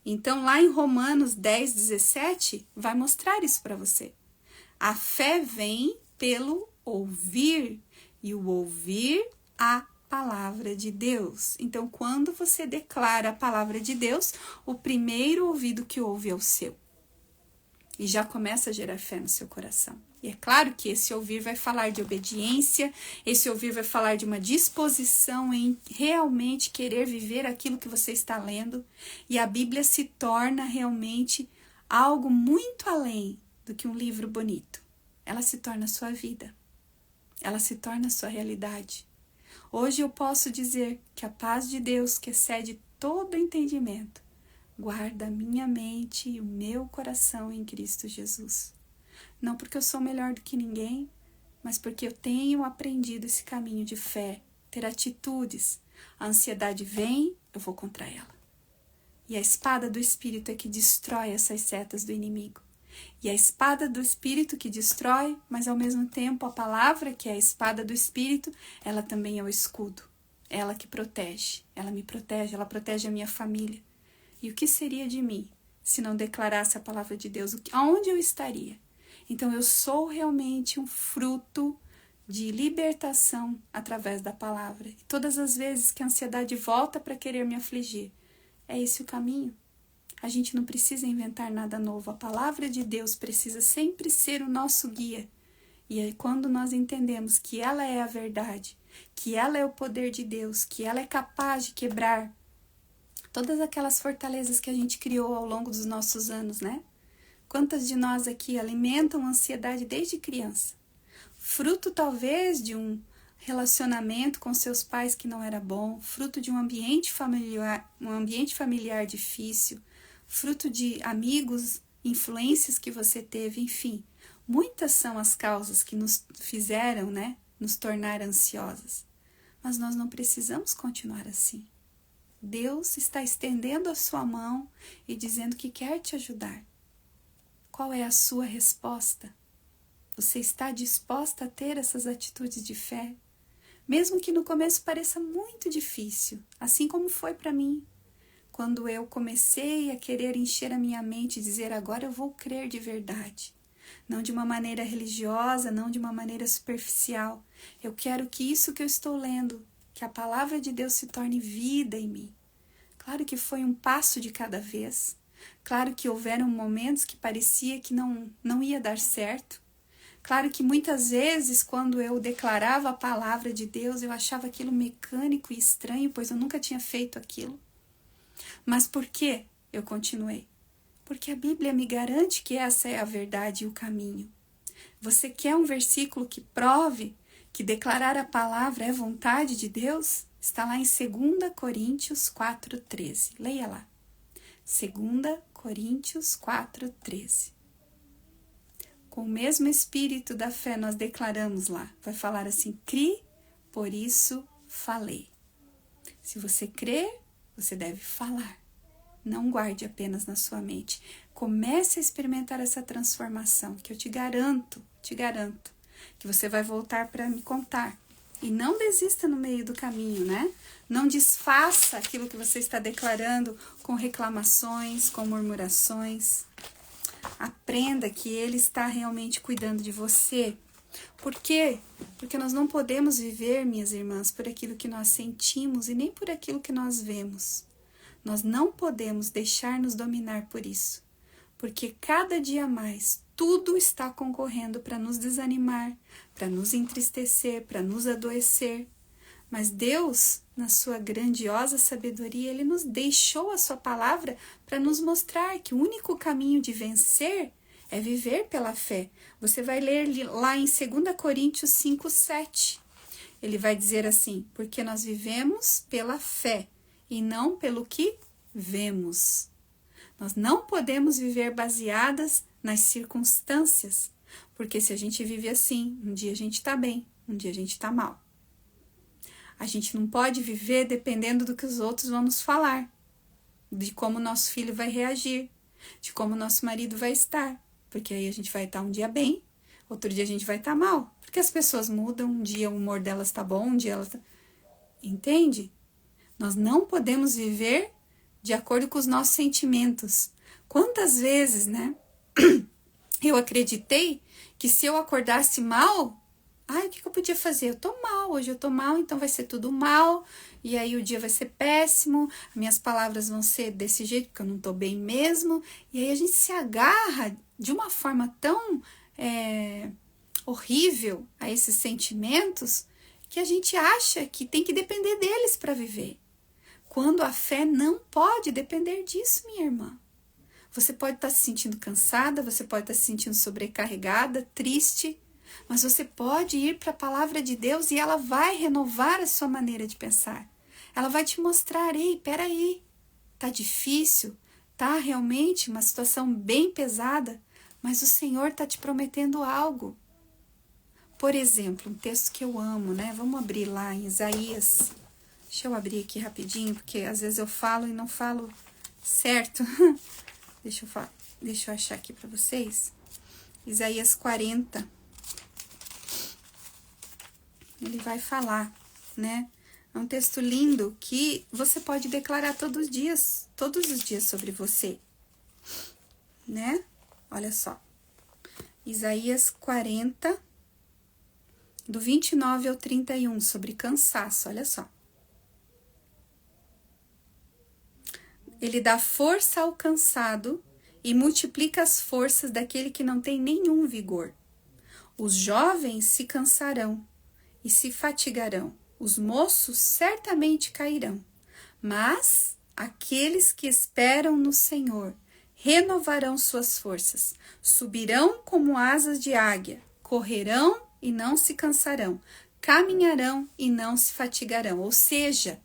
Então, lá em Romanos 10, 17, vai mostrar isso para você. A fé vem pelo ouvir, e o ouvir a palavra de Deus. Então, quando você declara a palavra de Deus, o primeiro ouvido que ouve é o seu. E já começa a gerar fé no seu coração. E é claro que esse ouvir vai falar de obediência, esse ouvir vai falar de uma disposição em realmente querer viver aquilo que você está lendo. E a Bíblia se torna realmente algo muito além do que um livro bonito. Ela se torna a sua vida. Ela se torna a sua realidade. Hoje eu posso dizer que a paz de Deus, que excede todo entendimento, guarda a minha mente e o meu coração em Cristo Jesus. Não porque eu sou melhor do que ninguém, mas porque eu tenho aprendido esse caminho de fé, ter atitudes. A ansiedade vem, eu vou contra ela. E a espada do Espírito é que destrói essas setas do inimigo. E a espada do Espírito que destrói, mas ao mesmo tempo a palavra, que é a espada do Espírito, ela também é o escudo. Ela que protege, ela me protege, ela protege a minha família. E o que seria de mim se não declarasse a palavra de Deus? Aonde eu estaria? Então eu sou realmente um fruto de libertação através da palavra. E todas as vezes que a ansiedade volta para querer me afligir, é esse o caminho. A gente não precisa inventar nada novo. A palavra de Deus precisa sempre ser o nosso guia. E aí, quando nós entendemos que ela é a verdade, que ela é o poder de Deus, que ela é capaz de quebrar todas aquelas fortalezas que a gente criou ao longo dos nossos anos, né? Quantas de nós aqui alimentam ansiedade desde criança? Fruto, talvez, de um relacionamento com seus pais que não era bom, fruto de um ambiente familiar difícil, fruto de amigos, influências que você teve, enfim. Muitas são as causas que nos fizeram, nos tornar ansiosas. Mas nós não precisamos continuar assim. Deus está estendendo a sua mão e dizendo que quer te ajudar. Qual é a sua resposta? Você está disposta a ter essas atitudes de fé? Mesmo que no começo pareça muito difícil, assim como foi para mim. Quando eu comecei a querer encher a minha mente e dizer, agora eu vou crer de verdade. Não de uma maneira religiosa, não de uma maneira superficial. Eu quero que isso que eu estou lendo, que a palavra de Deus se torne vida em mim. Claro que foi um passo de cada vez. Claro que houveram momentos que parecia que não ia dar certo. Claro que muitas vezes, quando eu declarava a palavra de Deus, eu achava aquilo mecânico e estranho, pois eu nunca tinha feito aquilo. Mas por que eu continuei? Porque a Bíblia me garante que essa é a verdade e o caminho. Você quer um versículo que prove que declarar a palavra é vontade de Deus? Está lá em 2 Coríntios 4,13. Leia lá. 2 Coríntios 4,13. Com o mesmo espírito da fé nós declaramos lá. Vai falar assim, cri, por isso falei. Se você crer, você deve falar. Não guarde apenas na sua mente. Comece a experimentar essa transformação, que eu te garanto, que você vai voltar para me contar. E não desista no meio do caminho, né? Não desfaça aquilo que você está declarando com reclamações, com murmurações. Aprenda que Ele está realmente cuidando de você. Por quê? Porque nós não podemos viver, minhas irmãs, por aquilo que nós sentimos e nem por aquilo que nós vemos. Nós não podemos deixar nos dominar por isso. Porque cada dia mais tudo está concorrendo para nos desanimar, para nos entristecer, para nos adoecer. Mas Deus, na sua grandiosa sabedoria, Ele nos deixou a sua palavra para nos mostrar que o único caminho de vencer é viver pela fé. Você vai ler lá em 2 Coríntios 5:7. Ele vai dizer assim: porque nós vivemos pela fé e não pelo que vemos. Nós não podemos viver baseadas nas circunstâncias, porque se a gente vive assim, um dia a gente está bem, um dia a gente está mal. A gente não pode viver dependendo do que os outros vão nos falar, de como nosso filho vai reagir, de como nosso marido vai estar, porque aí a gente vai estar um dia bem, outro dia a gente vai estar mal, porque as pessoas mudam, um dia o humor delas está bom, um dia elas tá... Entende? Nós não podemos viver de acordo com os nossos sentimentos. Quantas vezes, né? Eu acreditei que se eu acordasse mal, o que eu podia fazer? Eu tô mal, hoje eu tô mal, então vai ser tudo mal, e aí o dia vai ser péssimo, minhas palavras vão ser desse jeito, porque eu não tô bem mesmo, e aí a gente se agarra de uma forma tão horrível a esses sentimentos, que a gente acha que tem que depender deles para viver. Quando a fé não pode depender disso, minha irmã. Você pode estar se sentindo cansada, você pode estar se sentindo sobrecarregada, triste, mas você pode ir para a palavra de Deus e ela vai renovar a sua maneira de pensar. Ela vai te mostrar, ei, peraí, tá difícil, tá realmente uma situação bem pesada, mas o Senhor tá te prometendo algo. Por exemplo, um texto que eu amo, né? Vamos abrir lá em Isaías. Deixa eu abrir aqui rapidinho, porque às vezes eu falo e não falo certo. Deixa eu achar aqui para vocês. Isaías 40. Ele vai falar, né? É um texto lindo que você pode declarar todos os dias sobre você, né? Olha só. Isaías 40, do 29 ao 31, sobre cansaço, olha só. Ele dá força ao cansado e multiplica as forças daquele que não tem nenhum vigor. Os jovens se cansarão e se fatigarão, os moços certamente cairão. Mas aqueles que esperam no Senhor renovarão suas forças, subirão como asas de águia, correrão e não se cansarão, caminharão e não se fatigarão. Ou seja,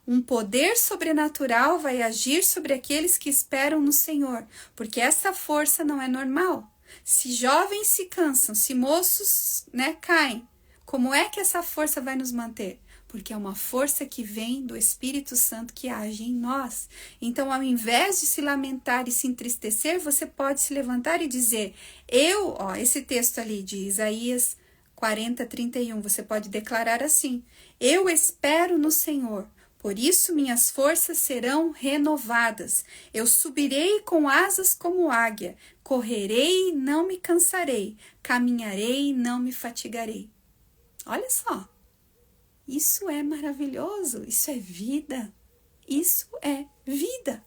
um poder sobrenatural vai agir sobre aqueles que esperam no Senhor, porque essa força não é normal. Se jovens se cansam, se moços, caem, como é que essa força vai nos manter? Porque é uma força que vem do Espírito Santo que age em nós. Então, ao invés de se lamentar e se entristecer, você pode se levantar e dizer, esse texto ali de Isaías 40, 31, você pode declarar assim, eu espero no Senhor. Por isso minhas forças serão renovadas. Eu subirei com asas como águia, correrei e não me cansarei, caminharei e não me fatigarei. Olha só, isso é maravilhoso, isso é vida, isso é vida.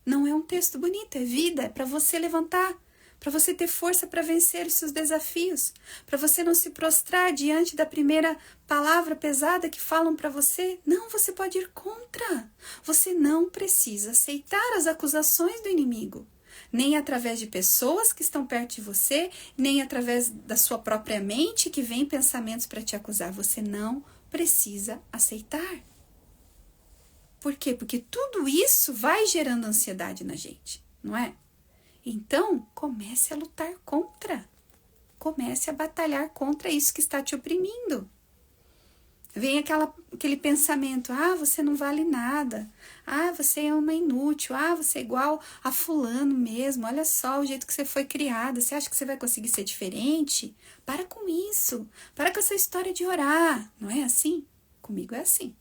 Não é um texto bonito, é vida, é para você levantar, para você ter força para vencer os seus desafios, para você não se prostrar diante da primeira palavra pesada que falam para você. Não, você pode ir contra. Você não precisa aceitar as acusações do inimigo, nem através de pessoas que estão perto de você, nem através da sua própria mente que vem pensamentos para te acusar. Você não precisa aceitar. Por quê? Porque tudo isso vai gerando ansiedade na gente, não é? Então, comece a lutar contra. Comece a batalhar contra isso que está te oprimindo. Vem aquele pensamento, você não vale nada, você é uma inútil, você é igual a fulano mesmo, olha só o jeito que você foi criada, você acha que você vai conseguir ser diferente? Para com isso, para com essa história de orar, não é assim? Comigo é assim.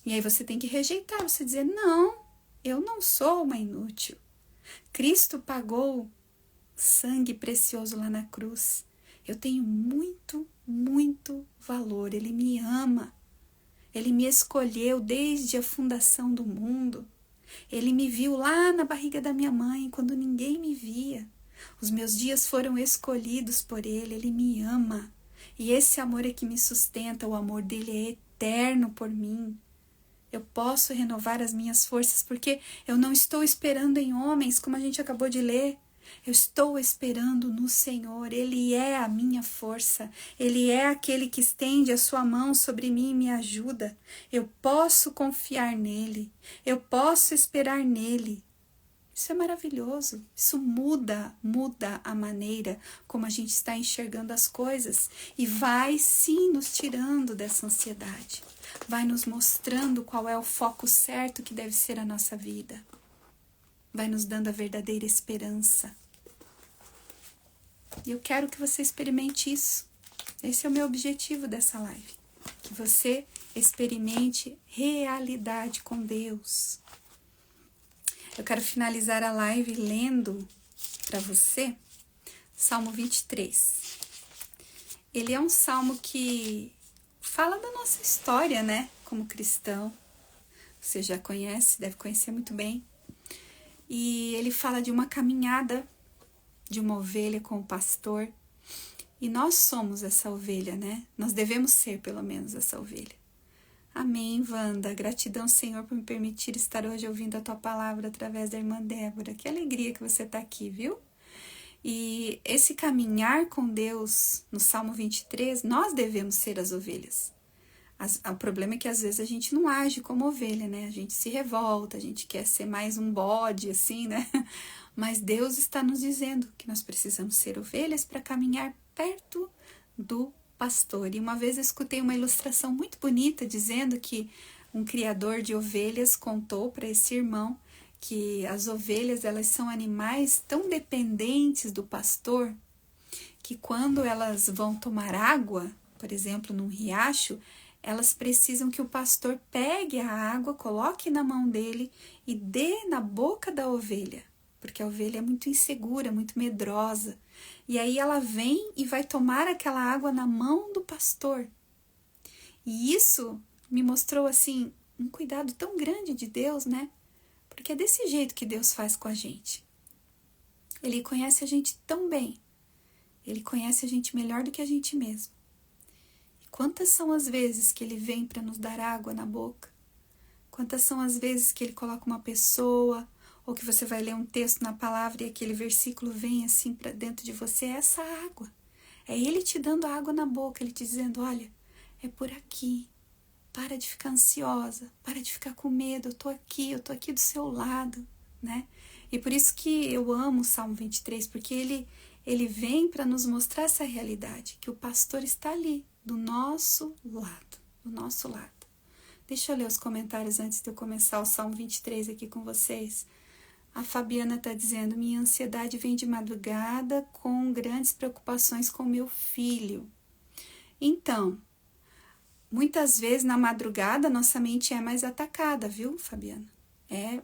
E aí você tem que rejeitar, você dizer, não, eu não sou uma inútil. Cristo pagou sangue precioso lá na cruz. Eu tenho muito, muito valor. Ele me ama. Ele me escolheu desde a fundação do mundo. Ele me viu lá na barriga da minha mãe, quando ninguém me via. Os meus dias foram escolhidos por Ele. Ele me ama. E esse amor é que me sustenta. O amor dele é eterno por mim. Eu posso renovar as minhas forças porque eu não estou esperando em homens, como a gente acabou de ler. Eu estou esperando no Senhor, Ele é a minha força, Ele é aquele que estende a sua mão sobre mim e me ajuda. Eu posso confiar nele, eu posso esperar nele. Isso é maravilhoso, isso muda a maneira como a gente está enxergando as coisas e vai sim nos tirando dessa ansiedade, vai nos mostrando qual é o foco certo que deve ser a nossa vida. Vai nos dando a verdadeira esperança. E eu quero que você experimente isso. Esse é o meu objetivo dessa live. Que você experimente realidade com Deus. Eu quero finalizar a live lendo para você Salmo 23. Ele é um salmo que fala da nossa história, né? Como cristão. Você já conhece, deve conhecer muito bem. E ele fala de uma caminhada de uma ovelha com o pastor. E nós somos essa ovelha, né? Nós devemos ser, pelo menos, essa ovelha. Amém, Wanda. Gratidão, Senhor, por me permitir estar hoje ouvindo a tua palavra através da irmã Débora. Que alegria que você está aqui, viu? E esse caminhar com Deus, no Salmo 23, nós devemos ser as ovelhas. O problema é que às vezes a gente não age como ovelha, né? A gente se revolta, a gente quer ser mais um bode, assim, né? Mas Deus está nos dizendo que nós precisamos ser ovelhas para caminhar perto do pastor. E uma vez eu escutei uma ilustração muito bonita dizendo que um criador de ovelhas contou para esse irmão que as ovelhas, elas são animais tão dependentes do pastor que quando elas vão tomar água, por exemplo, num riacho, elas precisam que o pastor pegue a água, coloque na mão dele e dê na boca da ovelha, porque a ovelha é muito insegura, muito medrosa. E aí ela vem e vai tomar aquela água na mão do pastor. E isso me mostrou, assim, um cuidado tão grande de Deus, né? Porque é desse jeito que Deus faz com a gente. Ele conhece a gente tão bem. Ele conhece a gente melhor do que a gente mesmo. Quantas são as vezes que Ele vem para nos dar água na boca? Quantas são as vezes que Ele coloca uma pessoa, ou que você vai ler um texto na palavra e aquele versículo vem assim para dentro de você? É essa água. É Ele te dando a água na boca, Ele te dizendo, olha, é por aqui. Para de ficar ansiosa, para de ficar com medo, eu tô aqui do seu lado, né? E por isso que eu amo o Salmo 23, porque ele vem para nos mostrar essa realidade, que o pastor está ali, do nosso lado. Deixa eu ler os comentários antes de eu começar o Salmo 23 aqui com vocês. A Fabiana está dizendo, minha ansiedade vem de madrugada com grandes preocupações com meu filho. Então, muitas vezes na madrugada nossa mente é mais atacada, viu, Fabiana?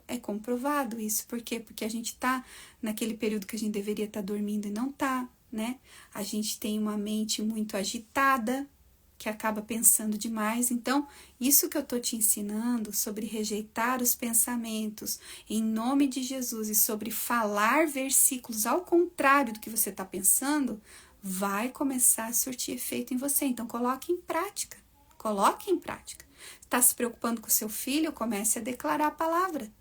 É comprovado isso. Por quê? Porque a gente está naquele período que a gente deveria estar dormindo e não está, né? A gente tem uma mente muito agitada, que acaba pensando demais. Então, isso que eu estou te ensinando sobre rejeitar os pensamentos em nome de Jesus e sobre falar versículos ao contrário do que você está pensando, vai começar a surtir efeito em você. Então, coloque em prática. Coloque em prática. Está se preocupando com o seu filho? Comece a declarar a palavra.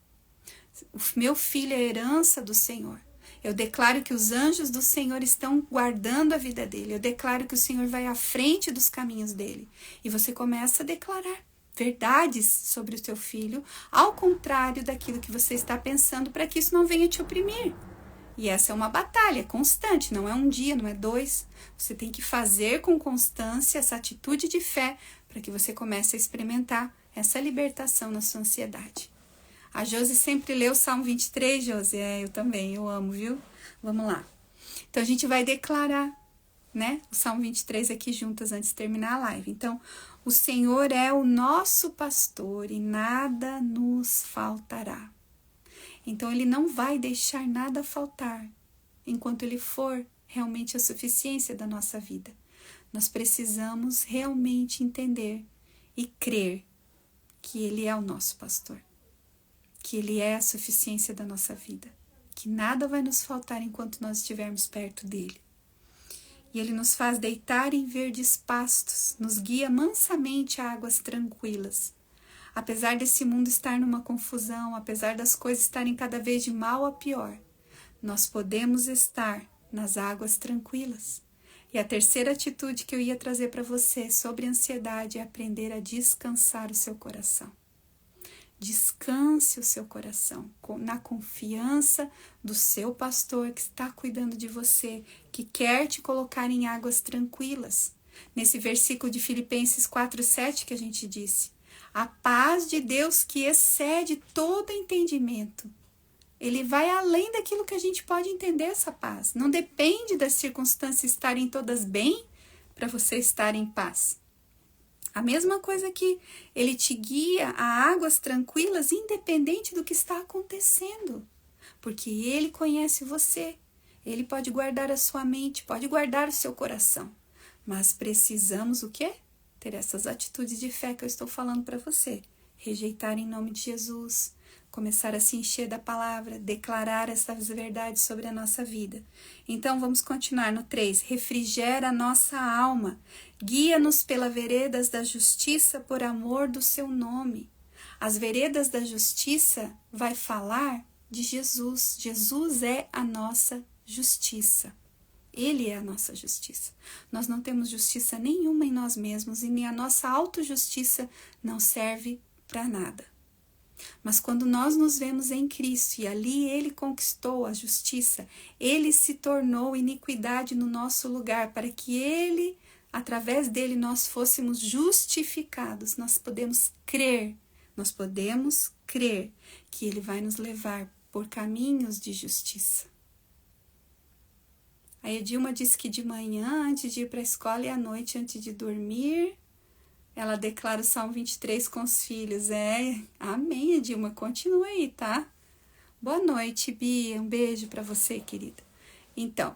O meu filho é a herança do Senhor. Eu declaro que os anjos do Senhor estão guardando a vida dele. Eu declaro que o Senhor vai à frente dos caminhos dele. E você começa a declarar verdades sobre o seu filho, ao contrário daquilo que você está pensando, para que isso não venha te oprimir. E essa é uma batalha constante, não é um dia, não é 2. Você tem que fazer com constância essa atitude de fé para que você comece a experimentar essa libertação na sua ansiedade. A Josi sempre lê o Salmo 23, Josi. Eu também, eu amo, viu? Vamos lá. Então, a gente vai declarar, né, o Salmo 23 aqui juntas antes de terminar a live. Então, o Senhor é o nosso pastor e nada nos faltará. Então, Ele não vai deixar nada faltar enquanto Ele for realmente a suficiência da nossa vida. Nós precisamos realmente entender e crer que Ele é o nosso pastor, que Ele é a suficiência da nossa vida, que nada vai nos faltar enquanto nós estivermos perto dEle. E Ele nos faz deitar em verdes pastos, nos guia mansamente a águas tranquilas. Apesar desse mundo estar numa confusão, apesar das coisas estarem cada vez de mal a pior, nós podemos estar nas águas tranquilas. E a terceira atitude que eu ia trazer para você sobre ansiedade é aprender a descansar o seu coração. Descanse o seu coração na confiança do seu pastor que está cuidando de você, que quer te colocar em águas tranquilas. Nesse versículo de Filipenses 4:7 que a gente disse, a paz de Deus que excede todo entendimento. Ele vai além daquilo que a gente pode entender, essa paz. Não depende das circunstâncias estarem todas bem para você estar em paz. A mesma coisa que Ele te guia a águas tranquilas, independente do que está acontecendo. Porque Ele conhece você. Ele pode guardar a sua mente, pode guardar o seu coração. Mas precisamos o quê? Ter essas atitudes de fé que eu estou falando para você. Rejeitar em nome de Jesus. Começar a se encher da palavra, declarar essas verdades sobre a nossa vida. Então, vamos continuar no 3. Refrigera a nossa alma, guia-nos pelas veredas da justiça por amor do seu nome. As veredas da justiça vai falar de Jesus. Jesus é a nossa justiça. Ele é a nossa justiça. Nós não temos justiça nenhuma em nós mesmos e nem a nossa autojustiça não serve para nada. Mas quando nós nos vemos em Cristo e ali Ele conquistou a justiça, Ele se tornou iniquidade no nosso lugar para que Ele, através dele, nós fôssemos justificados. Nós podemos crer que Ele vai nos levar por caminhos de justiça. A Edilma disse que de manhã, antes de ir para a escola, e à noite, antes de dormir, ela declara o Salmo 23 com os filhos. Amém, Edilma. Continua aí, tá? Boa noite, Bia. Um beijo para você, querida. Então,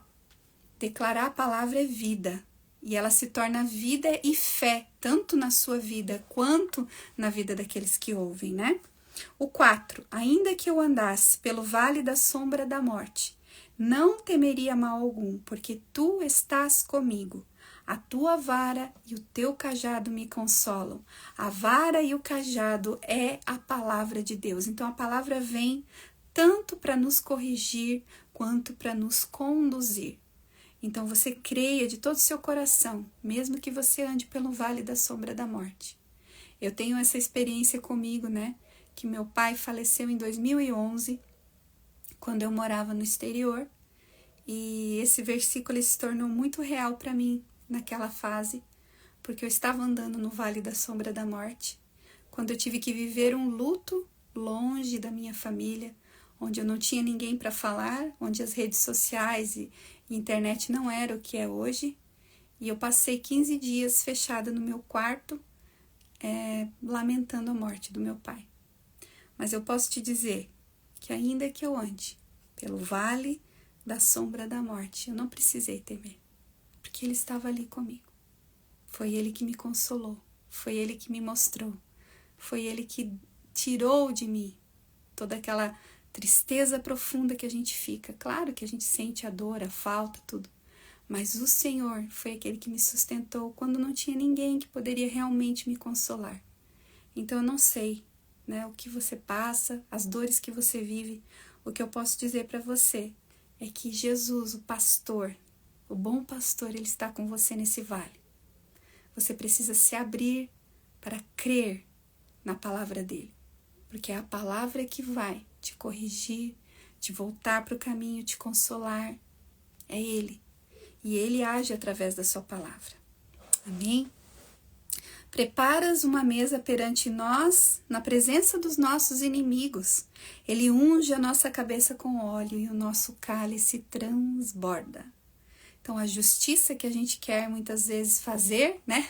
declarar a palavra é vida. E ela se torna vida e fé, tanto na sua vida quanto na vida daqueles que ouvem, né? O 4. Ainda que eu andasse pelo vale da sombra da morte, não temeria mal algum, porque tu estás comigo. A tua vara e o teu cajado me consolam. A vara e o cajado é a palavra de Deus. Então, a palavra vem tanto para nos corrigir quanto para nos conduzir. Então, você creia de todo o seu coração, mesmo que você ande pelo vale da sombra da morte. Eu tenho essa experiência comigo, né? Que meu pai faleceu em 2011, quando eu morava no exterior. E esse versículo se tornou muito real para mim naquela fase, porque eu estava andando no vale da sombra da morte, quando eu tive que viver um luto longe da minha família, onde eu não tinha ninguém para falar, onde as redes sociais e internet não era o que é hoje, e eu passei 15 dias fechada no meu quarto, lamentando a morte do meu pai. Mas eu posso te dizer que ainda que eu ande pelo vale da sombra da morte, eu não precisei temer, porque Ele estava ali comigo. Foi Ele que me consolou, foi Ele que me mostrou, foi Ele que tirou de mim toda aquela tristeza profunda que a gente fica. Claro que a gente sente a dor, a falta, tudo, mas o Senhor foi aquele que me sustentou quando não tinha ninguém que poderia realmente me consolar. Então eu não sei, né, o que você passa, as dores que você vive. O que eu posso dizer para você é que Jesus, o pastor, o bom pastor, Ele está com você nesse vale. Você precisa se abrir para crer na palavra dEle, porque é a palavra que vai te corrigir, te voltar para o caminho, te consolar. É Ele. E Ele age através da sua palavra. Amém? Preparas uma mesa perante nós, na presença dos nossos inimigos. Ele unge a nossa cabeça com óleo e o nosso cálice transborda. Então, a justiça que a gente quer muitas vezes fazer, né?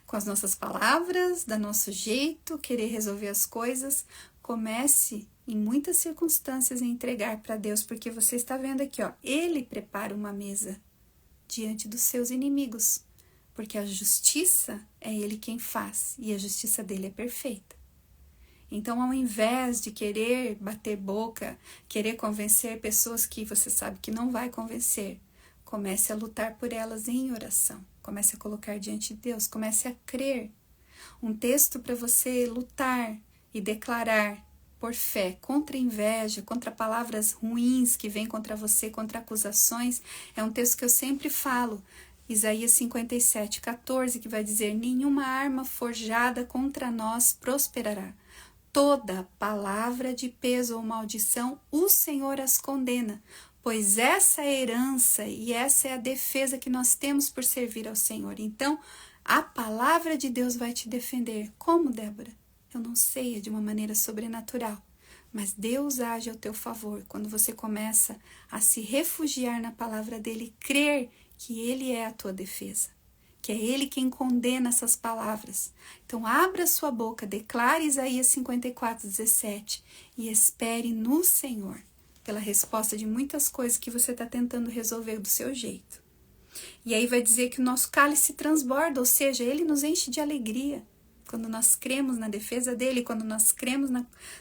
Com as nossas palavras, do nosso jeito, querer resolver as coisas, comece em muitas circunstâncias a entregar para Deus, porque você está vendo aqui, ó, Ele prepara uma mesa diante dos seus inimigos, porque a justiça é Ele quem faz e a justiça dele é perfeita. Então, ao invés de querer bater boca, querer convencer pessoas que você sabe que não vai convencer, comece a lutar por elas em oração. Comece a colocar diante de Deus. Comece a crer. Um texto para você lutar e declarar por fé contra inveja, contra palavras ruins que vêm contra você, contra acusações. É um texto que eu sempre falo. Isaías 57:14, que vai dizer: nenhuma arma forjada contra nós prosperará. Toda palavra de peso ou maldição, o Senhor as condena. Pois essa é a herança e essa é a defesa que nós temos por servir ao Senhor. Então, a palavra de Deus vai te defender. Como, Débora? Eu não sei, é de uma maneira sobrenatural. Mas Deus age ao teu favor quando você começa a se refugiar na palavra dele, crer que ele é a tua defesa, que é ele quem condena essas palavras. Então, abra sua boca, declare Isaías 54:17 e espere no Senhor pela resposta de muitas coisas que você está tentando resolver do seu jeito. E aí vai dizer que o nosso cálice transborda, ou seja, ele nos enche de alegria quando nós cremos na defesa dele, quando nós cremos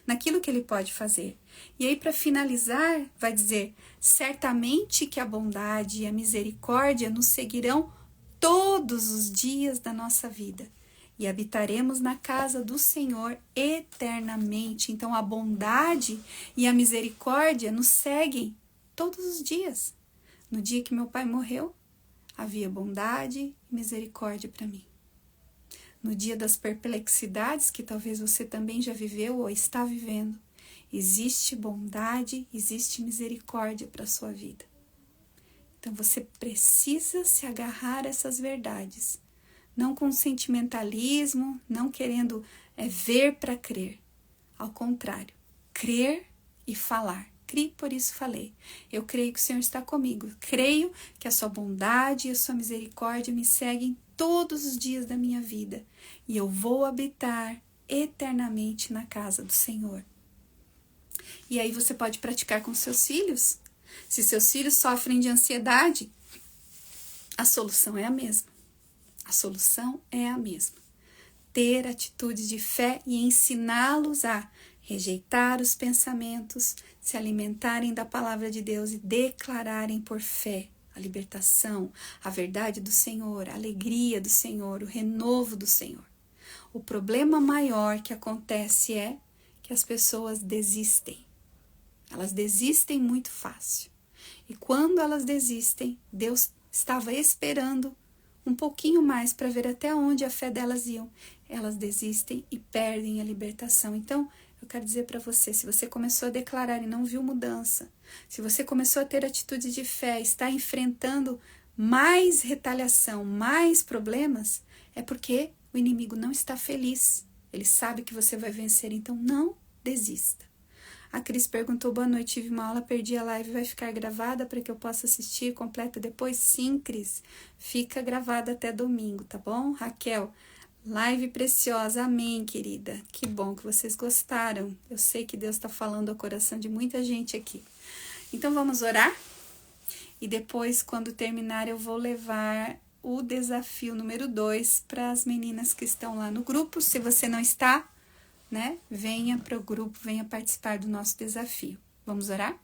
naquilo que ele pode fazer. E aí, para finalizar, vai dizer: certamente que a bondade e a misericórdia nos seguirão todos os dias da nossa vida e habitaremos na casa do Senhor eternamente. Então, a bondade e a misericórdia nos seguem todos os dias. No dia que meu pai morreu, havia bondade e misericórdia para mim. No dia das perplexidades, que talvez você também já viveu ou está vivendo, existe bondade, existe misericórdia para a sua vida. Então, você precisa se agarrar a essas verdades. Não com sentimentalismo, não querendo ver para crer. Ao contrário, crer e falar. Crie, por isso falei. Eu creio que o Senhor está comigo. Creio que a sua bondade e a sua misericórdia me seguem todos os dias da minha vida. E eu vou habitar eternamente na casa do Senhor. E aí você pode praticar com seus filhos. Se seus filhos sofrem de ansiedade, a solução é a mesma. A solução é a mesma. Ter atitudes de fé e ensiná-los a rejeitar os pensamentos, se alimentarem da palavra de Deus e declararem por fé a libertação, a verdade do Senhor, a alegria do Senhor, o renovo do Senhor. O problema maior que acontece é que as pessoas desistem. Elas desistem muito fácil. E quando elas desistem, Deus estava esperando um pouquinho mais para ver até onde a fé delas iam. Elas desistem e perdem a libertação. Então, eu quero dizer para você, se você começou a declarar e não viu mudança, se você começou a ter atitudes de fé, está enfrentando mais retaliação, mais problemas, é porque o inimigo não está feliz. Ele sabe que você vai vencer, então não desista. A Cris perguntou: boa noite, tive uma aula, perdi a live, vai ficar gravada para que eu possa assistir completa depois? Sim, Cris, fica gravada até domingo, tá bom? Raquel, live preciosa, amém, querida. Que bom que vocês gostaram. Eu sei que Deus está falando ao coração de muita gente aqui. Então vamos orar? E depois, quando terminar, eu vou levar o desafio número 2 para as meninas que estão lá no grupo. Se você não está, venha para o grupo, venha participar do nosso desafio. Vamos orar?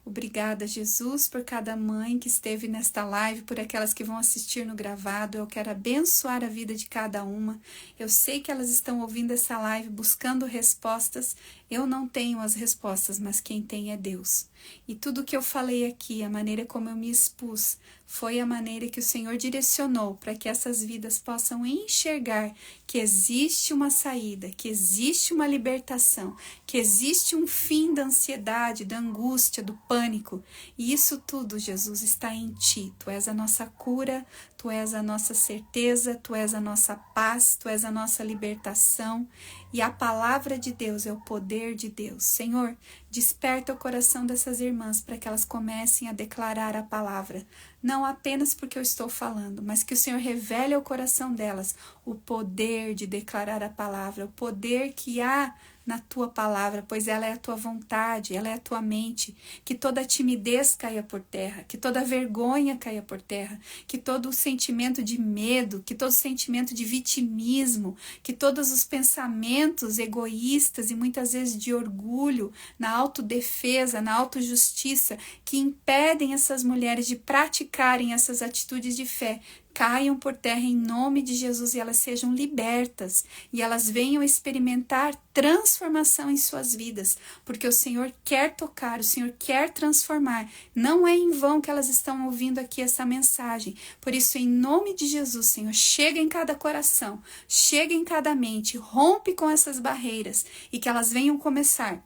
Obrigada, Jesus, por cada mãe que esteve nesta live, por aquelas que vão assistir no gravado. Eu quero abençoar a vida de cada uma. Eu sei que elas estão ouvindo essa live buscando respostas. Eu não tenho as respostas, mas quem tem é Deus. E tudo que eu falei aqui, a maneira como eu me expus, foi a maneira que o Senhor direcionou para que essas vidas possam enxergar que existe uma saída, que existe uma libertação, que existe um fim da ansiedade, da angústia, do pânico. E isso tudo, Jesus, está em Ti. Tu és a nossa cura, Tu és a nossa certeza, Tu és a nossa paz, Tu és a nossa libertação. E a palavra de Deus é o poder de Deus. Senhor, desperta o coração dessas irmãs para que elas comecem a declarar a palavra. Não apenas porque eu estou falando, mas que o Senhor revele ao coração delas o poder de declarar a palavra, o poder que há na tua palavra, pois ela é a tua vontade, ela é a tua mente. Que toda timidez caia por terra, que toda vergonha caia por terra, que todo o sentimento de medo, que todo o sentimento de vitimismo, que todos os pensamentos egoístas e muitas vezes de orgulho, na autodefesa, na autojustiça, que impedem essas mulheres de praticarem essas atitudes de fé, caiam por terra em nome de Jesus e elas sejam libertas e elas venham experimentar transformação em suas vidas, porque o Senhor quer tocar, o Senhor quer transformar. Não é em vão que elas estão ouvindo aqui essa mensagem. Por isso, em nome de Jesus, Senhor, chega em cada coração, chega em cada mente, rompe com essas barreiras e que elas venham começar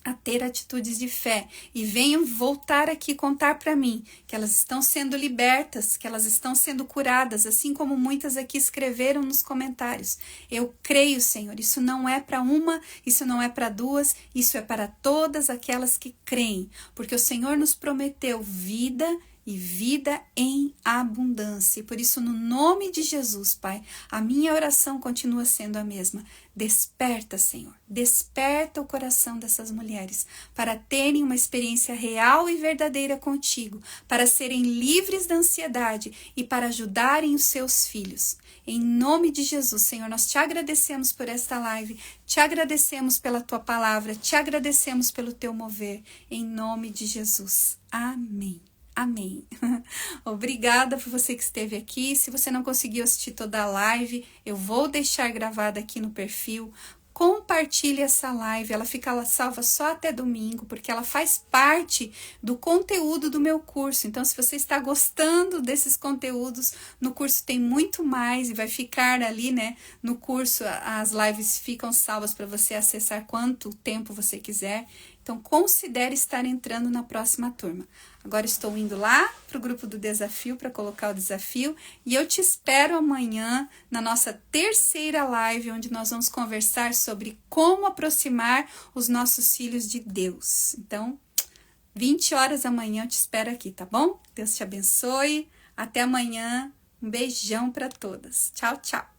a ter atitudes de fé e venham voltar aqui contar para mim que elas estão sendo libertas, que elas estão sendo curadas, assim como muitas aqui escreveram nos comentários. Eu creio, Senhor, isso não é para uma, isso não é para duas, isso é para todas aquelas que creem, porque o Senhor nos prometeu vida e vida em abundância. E por isso, no nome de Jesus, Pai, a minha oração continua sendo a mesma. Desperta, Senhor, desperta o coração dessas mulheres para terem uma experiência real e verdadeira contigo, para serem livres da ansiedade e para ajudarem os seus filhos. Em nome de Jesus, Senhor, nós te agradecemos por esta live, te agradecemos pela tua palavra, te agradecemos pelo teu mover. Em nome de Jesus. Amém. Amém. Obrigada por você que esteve aqui. Se você não conseguiu assistir toda a live, eu vou deixar gravada aqui no perfil. Compartilhe essa live, ela fica salva só até domingo, porque ela faz parte do conteúdo do meu curso. Então, se você está gostando desses conteúdos, no curso tem muito mais e vai ficar ali, né? No curso, as lives ficam salvas para você acessar quanto tempo você quiser. Então, considere estar entrando na próxima turma. Agora estou indo lá para o grupo do desafio para colocar o desafio e eu te espero amanhã na nossa terceira live, onde nós vamos conversar sobre como aproximar os nossos filhos de Deus. Então, 20 horas amanhã eu te espero aqui, tá bom? Deus te abençoe. Até amanhã. Um beijão para todas. Tchau, tchau.